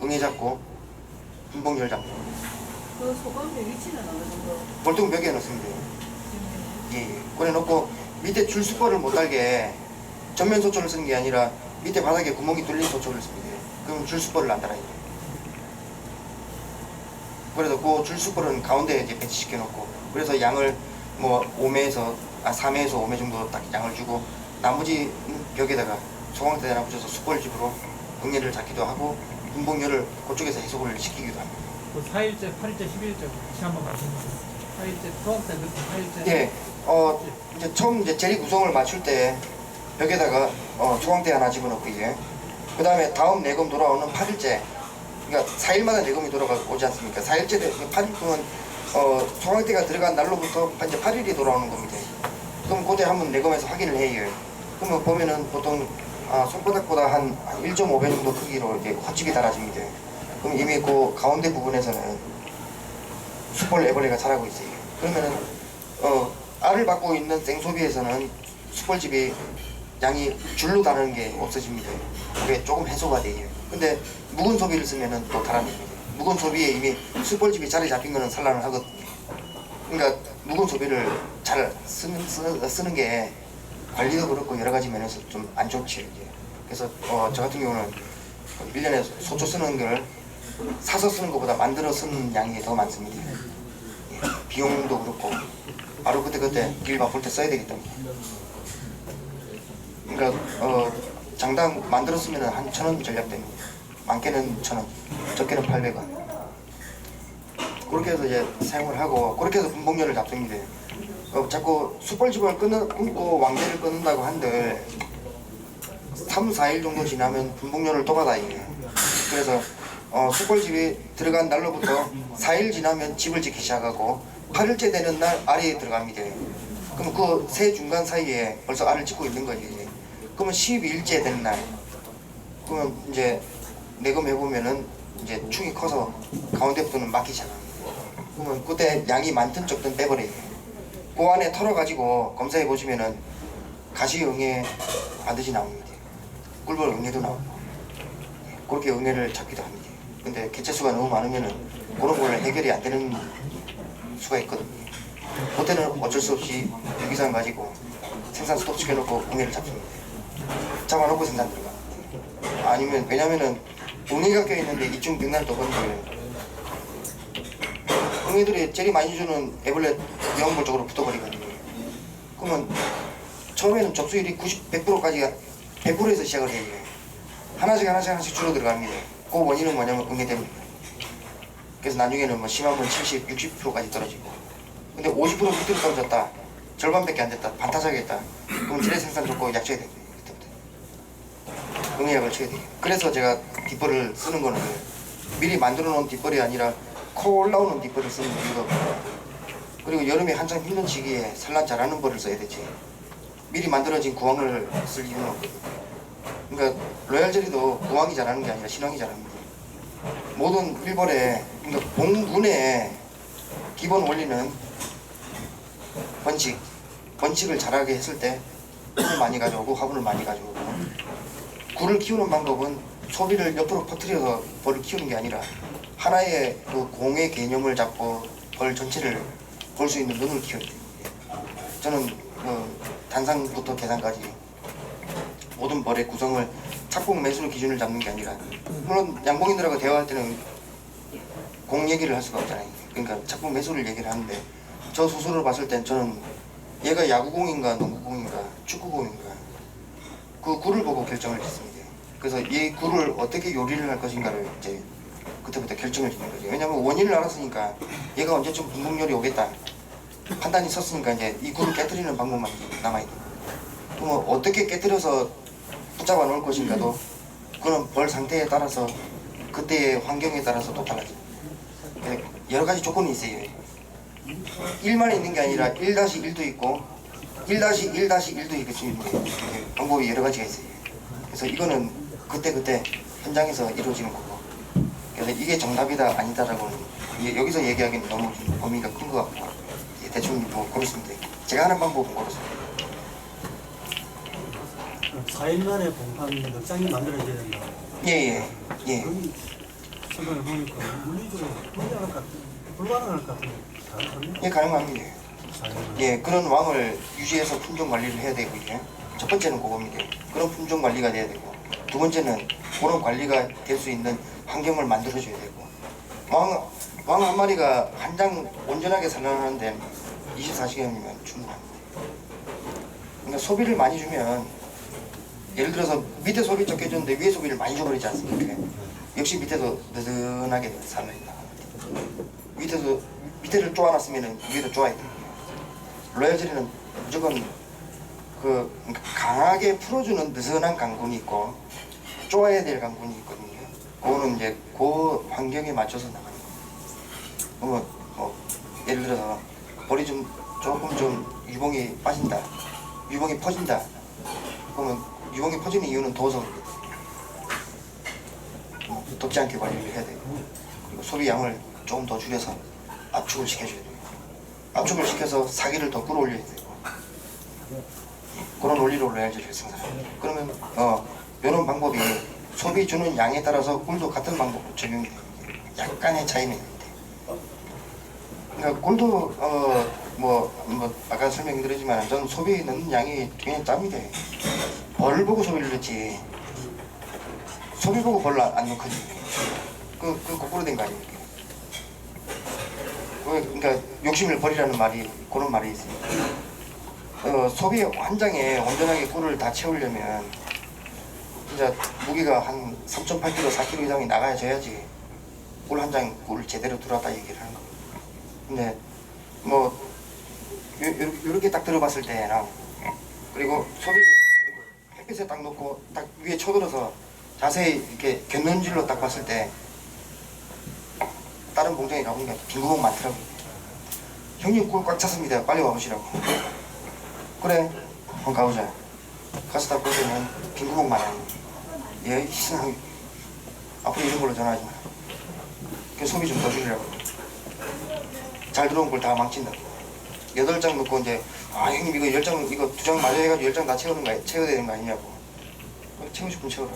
응애 잡고 분봉열 잡고 그 소금의 위치는 어느 정도? 볼통벽에 넣습니다. 예. 꺼내놓고 밑에 줄수벌을 못 달게 전면 소초를 쓰는 게 아니라 밑에 바닥에 구멍이 뚫린 소초를 씁니다. 그럼 줄수벌을 안 달아야 돼요. 그래서 그 줄수벌은 가운데에 이제 배치시켜 놓고 그래서 양을 뭐 3회에서 5회 정도 딱 양을 주고 나머지 벽에다가 소광대 하나 붙여서 수벌집으로 응애를 잡기도 하고 분봉열을 그쪽에서 해소를 시키기도 합니다. 그 4일째, 8일째, 11일째 같이 한번 말씀해주세요. 4일째 투합 때 그때 8일째. 예, 이제 처음 이제 제리 구성을 맞출 때 벽에다가 소강대 하나 집어넣고 그 다음에 다음 내검 돌아오는 8일째, 그러니까 4일마다 내검이 돌아오지 않습니까? 4일째 8일 동안 소강대가 들어간 날로부터 이제 8일이 돌아오는 겁니다. 그럼 그때 한번 내검에서 확인을 해요. 그러면 보면은 보통 손바닥보다 한 1.5배 정도 크기로 이제 헛집이 달아집니다. 그럼 이미 그 가운데 부분에서는 수벌 애벌레가 자라고 있어요. 그러면은 알을 받고 있는 생소비에서는 수벌집이 양이 줄로 다는 게 없어집니다. 그게 조금 해소가 돼요. 근데 묵은 소비를 쓰면은 또 달아냅니다. 묵은 소비에 이미 수벌집이 자리 잡힌 거는 산란을 하거든요. 그러니까 묵은 소비를 잘 쓰는 게 관리도 그렇고 여러 가지 면에서 좀 안 좋죠. 이제. 그래서 저 같은 경우는 1년에 소초 쓰는 걸 사서 쓰는 것보다 만들어 쓰는 양이 더 많습니다. 예, 비용도 그렇고 바로 그때 일 바쁠 때 써야 되기 때문에. 그러니까 장당 만들어 쓰면 한 1,000원 전략됩니다. 많게는 1,000원, 적게는 800원. 그렇게 해서 이제 사용을 하고 그렇게 해서 분봉열을 잡습니다. 자꾸 수벌집을 끊고 왕대를 끊는다고 한들 3, 4일 정도 지나면 분봉열을 또 받아요. 그래서 수벌집이 들어간 날로부터 4일 지나면 집을 짓기 시작하고 8일째 되는 날 알이 들어갑니다. 그럼 그 세 중간 사이에 벌써 알을 짓고 있는 거지. 그러면 12일째 되는 날, 그러면 이제 내검 해보면은 이제 축이 커서 가운데부터는 막기 시작합니다. 그러면 그때 양이 많든 적든 빼버려요. 그 안에 털어가지고 검사해 보시면은 가시응애 반드시 나옵니다. 꿀벌 응애도 나오고 그렇게 응애를 잡기도 합니다. 근데 개체수가 너무 많으면은 그런 걸 해결이 안 되는 수가 있거든요. 그때는 어쩔 수 없이 유기산 가지고 생산 스톱 시켜놓고 응애를 잡습니다. 잡아놓고 생산 들어갑니다. 아니면 왜냐면은 응애가 껴있는데 이중 백날 더건데 응애들이 제일 많이 주는 애벌레 영벌 쪽으로 붙어버리거든요. 그러면 처음에는 접수율이 100%까지가 100%에서 시작을 해요. 하나씩 줄어 들어갑니다. 그 원인은 뭐냐면 응애 때문입니다. 그래서 나중에는 뭐 심하면 70, 60%까지 떨어지고, 근데 50% 밑으로 떨어졌다, 절반밖에 안 됐다, 반타작이 했다, 그럼 재래 생산 좋고 약 쳐야 됩니다. 그때부터 응애약을 쳐야 돼요. 그래서 제가 뒷벌을 쓰는 거는 미리 만들어 놓은 뒷벌이 아니라 커 올라오는 뒷벌을 쓰는 이유가 없고, 그리고 여름에 한창 힘든 시기에 산란 잘하는 벌을 써야 되지 미리 만들어진 구황을 쓸 이유는 없거든요. 그러니까 로얄젤리도 구황이 잘하는 게 아니라 신황이 잘합니다. 모든 일벌에, 그러니까 공군의 기본 원리는 번식을 잘하게 했을 때 꿀을 많이 가져오고 화분을 많이 가져오고, 굴을 키우는 방법은 소비를 옆으로 퍼뜨려서 벌을 키우는 게 아니라 하나의 그 공의 개념을 잡고 벌 전체를 볼 수 있는 눈을 키워야 돼요. 저는 단상부터 계산까지 모든 벌의 구성을 착공 매수로 기준을 잡는 게 아니라, 물론 양봉인들하고 대화할 때는 공 얘기를 할 수가 없잖아요. 그러니까 착공 매수를 얘기를 하는데, 저 스스로를 봤을 땐 저는 얘가 야구공인가 농구공인가 축구공인가 그 굴을 보고 결정을 짓습니다. 그래서 이 굴을 어떻게 요리를 할 것인가를 이제 그때부터 결정을 짓는 거죠. 왜냐하면 원인을 알았으니까 얘가 언제쯤 분봉열이 오겠다 판단이 섰으니까 이제 이 굴을 깨뜨리는 방법만 남아있는 거예요. 그러면 어떻게 깨뜨려서 붙잡아 놓을 것인가도 그런 벌 상태에 따라서 그때의 환경에 따라서 또 달라집니다. 여러 가지 조건이 있어요. 1만 있는 게 아니라 1-1도 있고 1-1-1도 있겠습니다. 방법이 여러 가지가 있어요. 그래서 이거는 그때 현장에서 이루어지는 거고, 그래서 이게 정답이다 아니다라고는 여기서 얘기하기는 너무 범위가 큰 것 같고, 대충 뭐 그렇습니다. 제가 하는 방법은 그렇습니다. 4일 만에 봉판 넉장이 만들어져야 된다. 예. 그럼 생각해 보니까 물리적으로 불가능할 것 같은데. 예, 가능합니다. 예, 그런 왕을 유지해서 품종 관리를 해야 되고, 첫 번째는 그겁니다. 그런 품종 관리가 돼야 되고, 두 번째는 그런 관리가 될 수 있는 환경을 만들어줘야 되고, 왕 한 마리가 한 장 온전하게 산란하는데 24시간이면 충분합니다. 그러니까 소비를 많이 주면, 예를 들어서 밑에 소비 적게 줬는데 위에 소비를 많이 줘버리지 않습니까? 역시 밑에도 느슨하게 살라있다. 밑에를 쪼아놨으면 위에도 쪼아야 돼. 로얄젤리는 무조건 그 강하게 풀어주는 느슨한 강군이 있고 쪼아야 될 강군이 있거든요. 그거는 이제 그 환경에 맞춰서 나가는 거예요. 뭐 예를 들어서 볼이 조금 좀 유봉이 빠진다, 유봉이 퍼진다. 그러면 유봉이 퍼지는 이유는 도서입니다. 덥지 않게 관리를 해야 되고, 그리고 소비 양을 조금 더 줄여서 압축을 시켜줘야 돼요. 압축을 시켜서 사기를 더 끌어올려야 돼요. 그런 원리로 로얄젤리를 생산해요. 그러면 이런 방법이 소비 주는 양에 따라서 꿀도 같은 방법으로 적용이 돼요. 약간의 차이는 있는데, 그러니까 꿀도 뭐 아까 설명드리지만 저는 소비 넣는 양이 그냥 짭니다. 벌을 보고 소비를 넣지 소비 보고 벌을 안 넣거든요. 그 거꾸로 된 거 아닙니까? 그러니까 욕심을 버리라는 말이 그런 말이 있어요. 소비 한 장에 온전하게 꿀을 다 채우려면 진짜 무게가 한 3.8kg, 4kg 이상이 나가야지 꿀 한 장 꿀을 제대로 들어왔다 얘기를 하는 거예요. 근데 뭐 이렇게 딱 들어봤을 때랑 그리고 소비를 햇빛에 딱 놓고 딱 위에 쳐들어서 자세히 이렇게 곁눈질로 딱 봤을 때 다른 공장에 가보니까 빈 구멍 많더라고요. 형님 꿀 꽉 찼습니다. 빨리 와보시라고. 그래, 한번 가보자. 가서 딱 보면 빈 구멍 많아요. 예, 이상하게 앞으로 이런 걸로 전화하지 마. 그 소비 좀 더 줄이라고. 잘 들어온 걸 다 망친다고. 8장 넣고 이제 형님 이거 10장 이거 2장 마저 해가지고 10장 다 채워야 되는 거 아니냐고. 채우고 싶으면 채워라.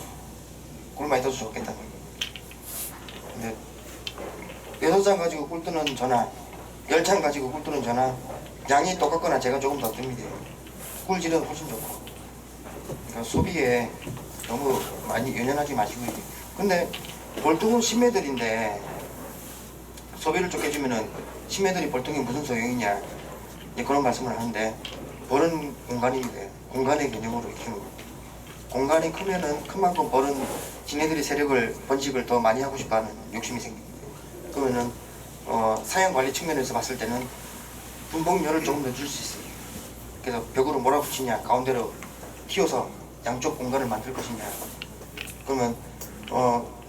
꿀 많이 떠서 좋겠다는 거예요. 근데 6장 가지고 꿀 뜨는 전화, 10장 가지고 꿀 뜨는 전화, 양이 똑같거나 제가 조금 더 뜹니다. 꿀질은 훨씬 좋고. 그러니까 소비에 너무 많이 연연하지 마시고. 근데 볼통은 신매들인데 소비를 좀 해주면은 신매들이 볼통이 무슨 소용이냐 그런 말씀을 하는데 벌은 공간입니다. 공간의 개념으로 키우는 거예요. 공간이 크면은 큰 만큼 벌은 지네들이 세력을 번식을 더 많이 하고 싶어하는 욕심이 생깁니다. 그러면은 사양 관리 측면에서 봤을 때는 분봉열을 조금 더 줄 수 있어요. 그래서 벽으로 몰아붙이냐 가운데로 튀어서 양쪽 공간을 만들 것이냐. 그러면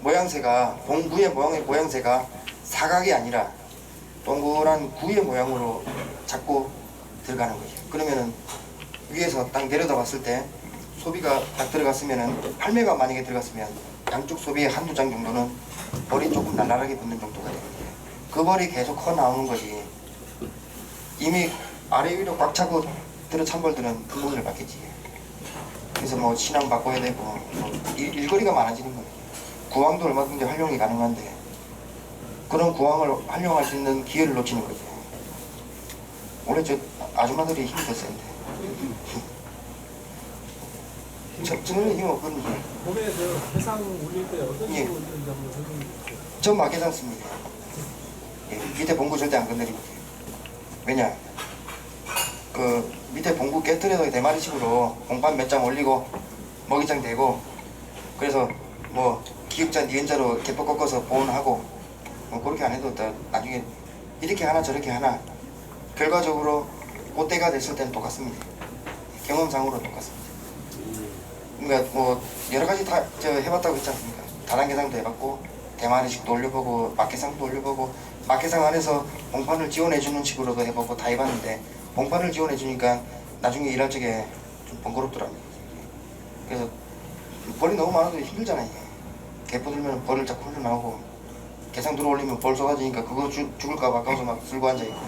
모양새가 봉구의 모양새가 사각이 아니라 동그란 구의 모양으로 자꾸 들어가는 거죠. 그러면은 위에서 딱 내려다 봤을 때 소비가 딱 들어갔으면은 팔매가 만약에 들어갔으면 양쪽 소비의 한두 장 정도는 벌이 조금 날라라게 붙는 정도가 됩니다. 그 벌이 계속 커 나오는 거지. 이미 아래 위로 꽉 차고 들어찬 벌들은 분봉을 받겠지. 그래서 뭐 신앙 바꿔야 되고 뭐 일거리가 많아지는 거예요. 구황도 얼마든지 활용이 가능한데 그런 구황을 활용할 수 있는 기회를 놓치는 거죠. 원래 저 아줌마들이 힘이 더 센데 저는 힘 없거든요. 몸에서 해상 올릴 때 어떤 예. 식으로 이런 점을 적용이 전 막해상 씁니다. 예, 밑에 봉구 절대 안 건드립니다. 왜냐? 그 밑에 봉구 깨뜨려서 대마리식으로 봉판 몇 장 올리고 먹이장 대고 그래서 뭐 기역자 니은자로 개포 꺾어서 보온하고 뭐 그렇게 안 해도 나중에 이렇게 하나 저렇게 하나 결과적으로 그때가 됐을 때는 똑같습니다. 경험상으로 똑같습니다. 그러니까 뭐 여러 가지 다 해봤다고 했지 않습니까? 다단계상도 해봤고 대마리식도 올려보고 막해상도 올려보고 막해상 안에서 봉판을 지원해주는 식으로도 해보고 다 해봤는데 봉판을 지원해주니까 나중에 일할 적에 좀 번거롭더라고요. 그래서 벌이 너무 많아도 힘들잖아요. 개포 들면 벌을 자꾸 흘러나오고 개상 들어올리면 벌 쏟아지니까 그거 죽을까 봐 아까워서 막 들고 앉아있고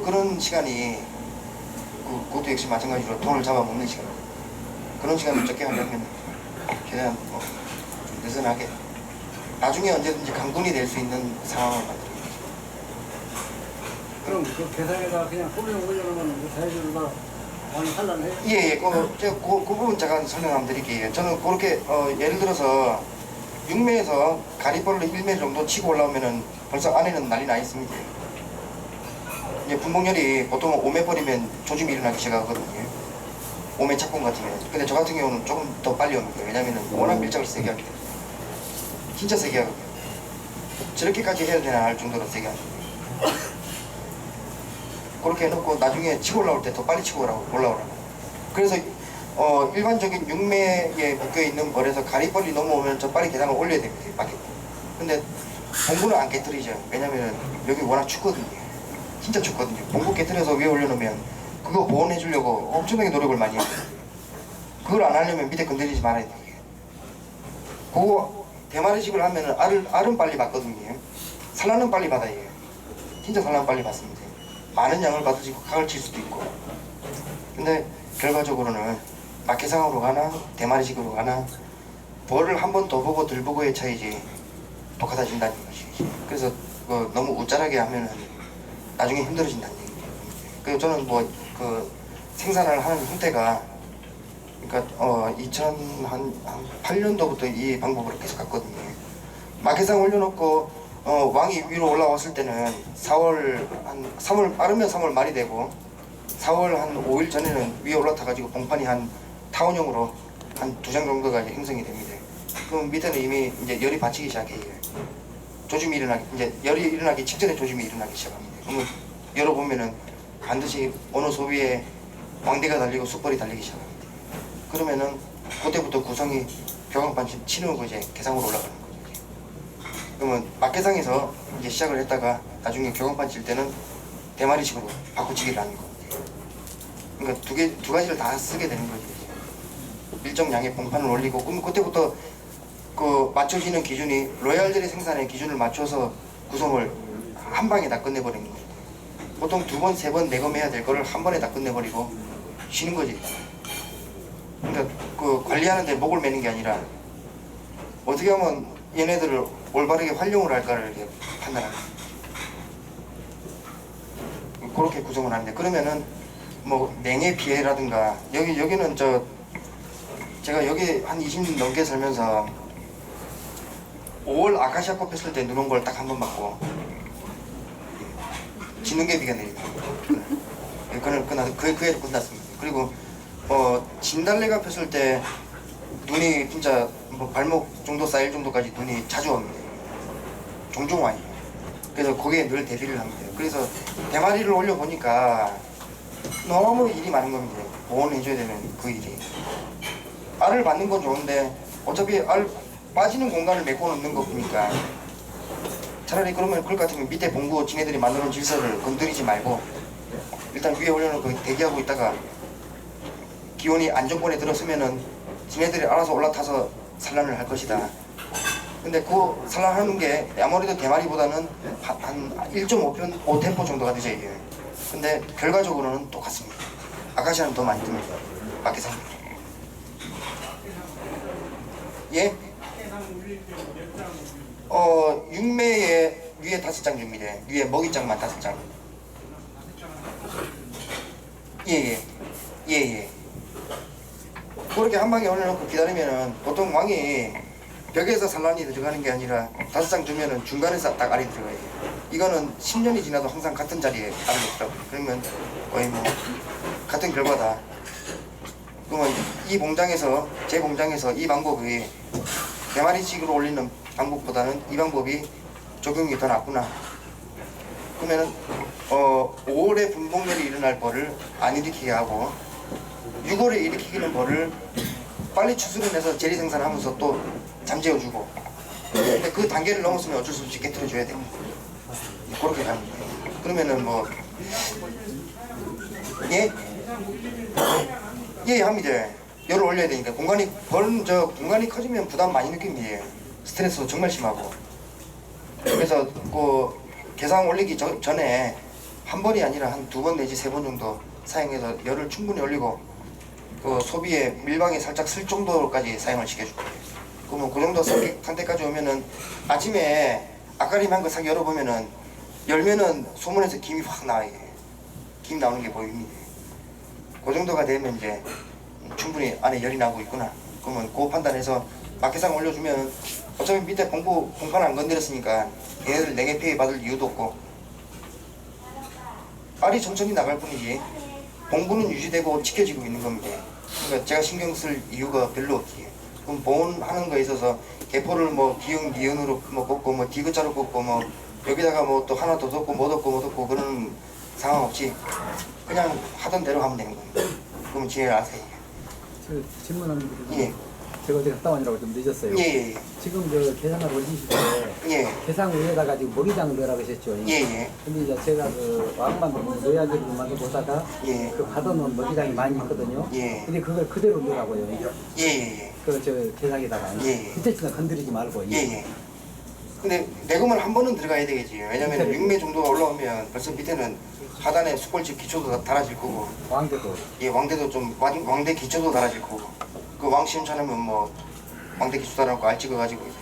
그런 시간이 그것도 역시 마찬가지로 돈을 잡아먹는 시간. 그런 시간을 적게 하려면 최대한 좀 느슨하게 나중에 언제든지 강군이 될 수 있는 상황을 만들어야 죠. 그럼 그 계산에다 그냥 꿀을 올려놓으면 그 자연스러워 많이 산란해요? 예, 그 부분 제가 설명 한번 드릴게요. 저는 그렇게 예를 들어서 6매에서 가리벌을 1매 정도 치고 올라오면은 벌써 안에는 난리 나 있습니다. 이제 분봉열이 보통 5매 버리면 조짐이 일어나기 시작하거든요. 5매 착분 같으면. 근데 저 같은 경우는 조금 더 빨리 옵니다. 왜냐면은 워낙 밀착을 세게 하기 때문에. 진짜 세게 하거든요. 저렇게까지 해야 되나 할 정도로 세게 합니다. 그렇게 해놓고 나중에 치고 올라올 때 더 빨리 치고 올라오라고. 그래서 일반적인 육매에 묶여있는 벌에서 가리벌이 넘어오면 저 빨리 계단을 올려야 됩니다. 밖에. 근데 봉구는 안 깨뜨리죠. 왜냐면 여기 워낙 춥거든요. 진짜 춥거든요. 봉구 깨뜨려서 위에 올려놓으면 그거 보온해 주려고 엄청나게 노력을 많이 해요. 그걸 안 하려면 밑에 건드리지 말아야 돼요. 그거 대마리식을 하면은 알은 빨리 받거든요. 산란은 빨리 받아야 해요. 진짜 산란 빨리 받습니다. 많은 양을 받으시고 각을 칠 수도 있고. 근데 결과적으로는 막해상으로 가나 대마리식으로 가나 벌을 한 번 더 보고 덜 보고의 차이지 똑같아진다는 것이지. 그래서 너무 우짜하게 하면은 나중에 힘들어진다는 얘기죠. 그래서 저는 뭐 그 생산을 하는 형태가 그러니까 2008년도부터 이 방법으로 계속 갔거든요. 막해상 올려놓고 왕이 위로 올라왔을 때는 3월 빠르면 3월 말이 되고 4월 한 5일 전에는 위에 올라타가지고 봉판이 한 타원형으로 한 2장 정도가 이제 형성이 됩니다. 그럼 밑에는 이미 이제 열이 받치기 시작해요. 조짐이 이제 열이 일어나기 직전에 조짐이 일어나기 시작합니다. 그러면 열어보면은 반드시 어느 소비에 왕대가 달리고 숯벌이 달리기 시작합니다. 그러면은 그때부터 구성이 벽왕판 치는 거 이제 개상으로 올라가는 거죠. 그러면 막개상에서 이제 시작을 했다가 나중에 격앙판 칠 때는 대마리식으로 바꾸치기를 하는 겁니다. 그러니까 두 가지를 다 쓰게 되는 거죠. 일정량의 봉판을 올리고 그럼 그때부터 그 맞춰지는 기준이 로얄젤리 생산의 기준을 맞춰서 구성을 한 방에 다 끝내버리는 거죠. 보통 2번, 3번 내검해야 될 거를 한 번에 다 끝내버리고 쉬는 거지. 그러니까 그 관리하는데 목을 매는 게 아니라 어떻게 하면 얘네들을 올바르게 활용을 할까를 이렇게 판단하는 거예요. 그렇게 구성을 하는데 그러면은 뭐 냉해 피해라든가 여기는 제가 여기 한 20년 넘게 살면서 5월 아카시아 꽃 폈을 때 눈 온 걸 딱 한 번 맞고 진눈개비가 내립니다. 그 해도 끝났습니다. 그리고 진달래가 폈을 때 눈이 진짜 뭐 발목 정도 쌓일 정도까지 눈이 자주 옵니다. 종종 와요. 그래서 거기에 늘 대비를 합니다. 그래서 대마리를 올려보니까 너무 일이 많은 겁니다. 보온해줘야 되는 그 일이. 알을 받는 건 좋은데 어차피 알 빠지는 공간을 메꿔 놓는 거 보니까 차라리 그러면 그럴 것 같으면 밑에 봉구 지네들이 만들어 놓은 질서를 건드리지 말고 일단 위에 올려놓고 대기하고 있다가 기온이 안정권에 들었으면은 지네들이 알아서 올라타서 산란을 할 것이다. 근데 그 산란하는 게 아무래도 대마리보다는 한 1.5템포 정도가 늦어요. 근데 결과적으로는 똑같습니다. 아카시아는 더 많이 듭니다. 밖에서. 예? 6매에 위에 5장 줍니다. 위에 먹이장만 5장. 예. 그렇게 한 방에 올려놓고 기다리면은 보통 왕이 벽에서 산란이 들어가는 게 아니라 5장 주면은 중간에서 딱 알이 들어가요. 이거는 10년이 지나도 항상 같은 자리에 알이 없더라고요. 그러면 거의 뭐 같은 결과다. 그러면 이 봉장에서 제 봉장에서 이 방법이 대마리식으로 올리는 방법보다는 이 방법이 적용이 더 낫구나. 그러면은 5월에 분봉멸이 일어날 벌을 안 일으키게 하고 6월에 일으키는 벌을 빨리 추수를 내서 재리 생산하면서 또 잠재워주고. 근데 그 단계를 넘었으면 어쩔 수 없이 깨트려줘야 됩니다. 그렇게 갑니다. 그러면은 뭐 예 합니다. 열을 올려야 되니까 공간이 커지면 부담 많이 느낍니다. 스트레스도 정말 심하고. 그래서 그 개상 올리기 전에 한 번이 아니라 한 2번 내지 3번 정도 사용해서 열을 충분히 올리고 그 소비에 밀방에 살짝 쓸 정도까지 사용을 시켜줄 거예요. 그러면 그 정도 상태까지 오면은 아침에 아까림 한 거 싹 열어보면은 열면은 소문에서 김이 확 나와요. 김 나오는 게 보입니다. 그 정도가 되면 이제 충분히 안에 열이 나고 있구나. 그러면 그 판단해서 막해상 올려주면 어차피 밑에 봉판 안 건드렸으니까 얘네들 냉해 피해 받을 이유도 없고 알이 천천히 나갈 뿐이지 봉구는 유지되고 지켜지고 있는 겁니다. 그러니까 제가 신경 쓸 이유가 별로 없지. 그럼 보온하는 거에 있어서 개포를 뭐 기역 니은으로 뭐 꽂고 뭐 디귿자로 꽂고 뭐 여기다가 뭐 또 하나 더 덮고 뭐 덮고 그런 상황 없이 그냥 하던 대로 하면 되는 겁니다. 그럼 지혜를 아세요. 그 질문하는 게 예. 제가 어제 갔다 오느라고 좀 늦었어요. 예, 예, 지금 저 계산을 올리실 때 예, 계산 위에다가 지금 먹이장을 넣으라고 하셨죠. 예, 예, 근데 이제 제가 그 왕만 넣어야지를 만들 보다가 예, 그 받아놓은 먹이장이 많이 있거든요. 예. 근데 그걸 그대로 넣으라고요. 예, 예, 그 저 계산에다가 예. 밑에 치는 건드리지 말고. 예, 예. 근데 내금을 한 번은 들어가야 되겠지. 왜냐면 6매 정도가 올라오면 벌써 밑에는 하단에 숯골집 기초도 다 달아질 거고, 왕대도. 예, 왕대도 좀 왕대 기초도 달아질 거고, 그 왕 시험차려면 뭐 왕대 기초 달아놓고 알 찍어가지고 이제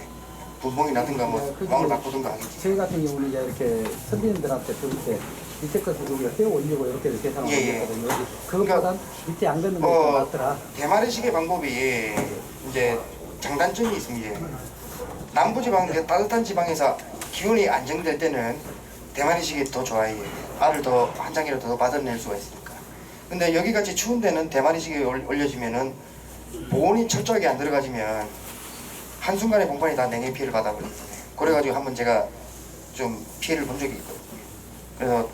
분봉이 나든가 뭐 왕을 바꾸든가 하겠지. 저희 같은 경우는 이제 이렇게 선비님들한테 들을 때 밑에 것을 우리가 떼어 올리고 이렇게 계산을 예, 예. 올렸거든요. 그것보단 밑에 안 걷는 게 더 낫더라. 대마리식의 방법이 이제 장단점이 있습니다. 남부지방, 따뜻한 지방에서 기온이 안정될 때는 대마리식이 더 좋아요. 알을 더 한 장이라도 더 받아낼 수가 있으니까. 근데 여기같이 추운 데는 대마리식이 올려지면은 보온이 철저하게 안 들어가지면 한순간에 봉판이 다 냉해 피해를 받아버립니다. 그래가지고 한번 제가 좀 피해를 본 적이 있거든요. 그래서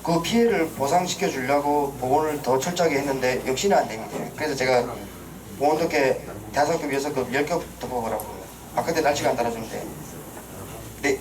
그 피해를 보상시켜 주려고 보온을 더 철저하게 했는데 역시나 안 됩니다. 그래서 제가 보온 덮개 5급, 6급, 10급 덮어보라고. 아, 근데 날씨가 안 달아주는데. 네.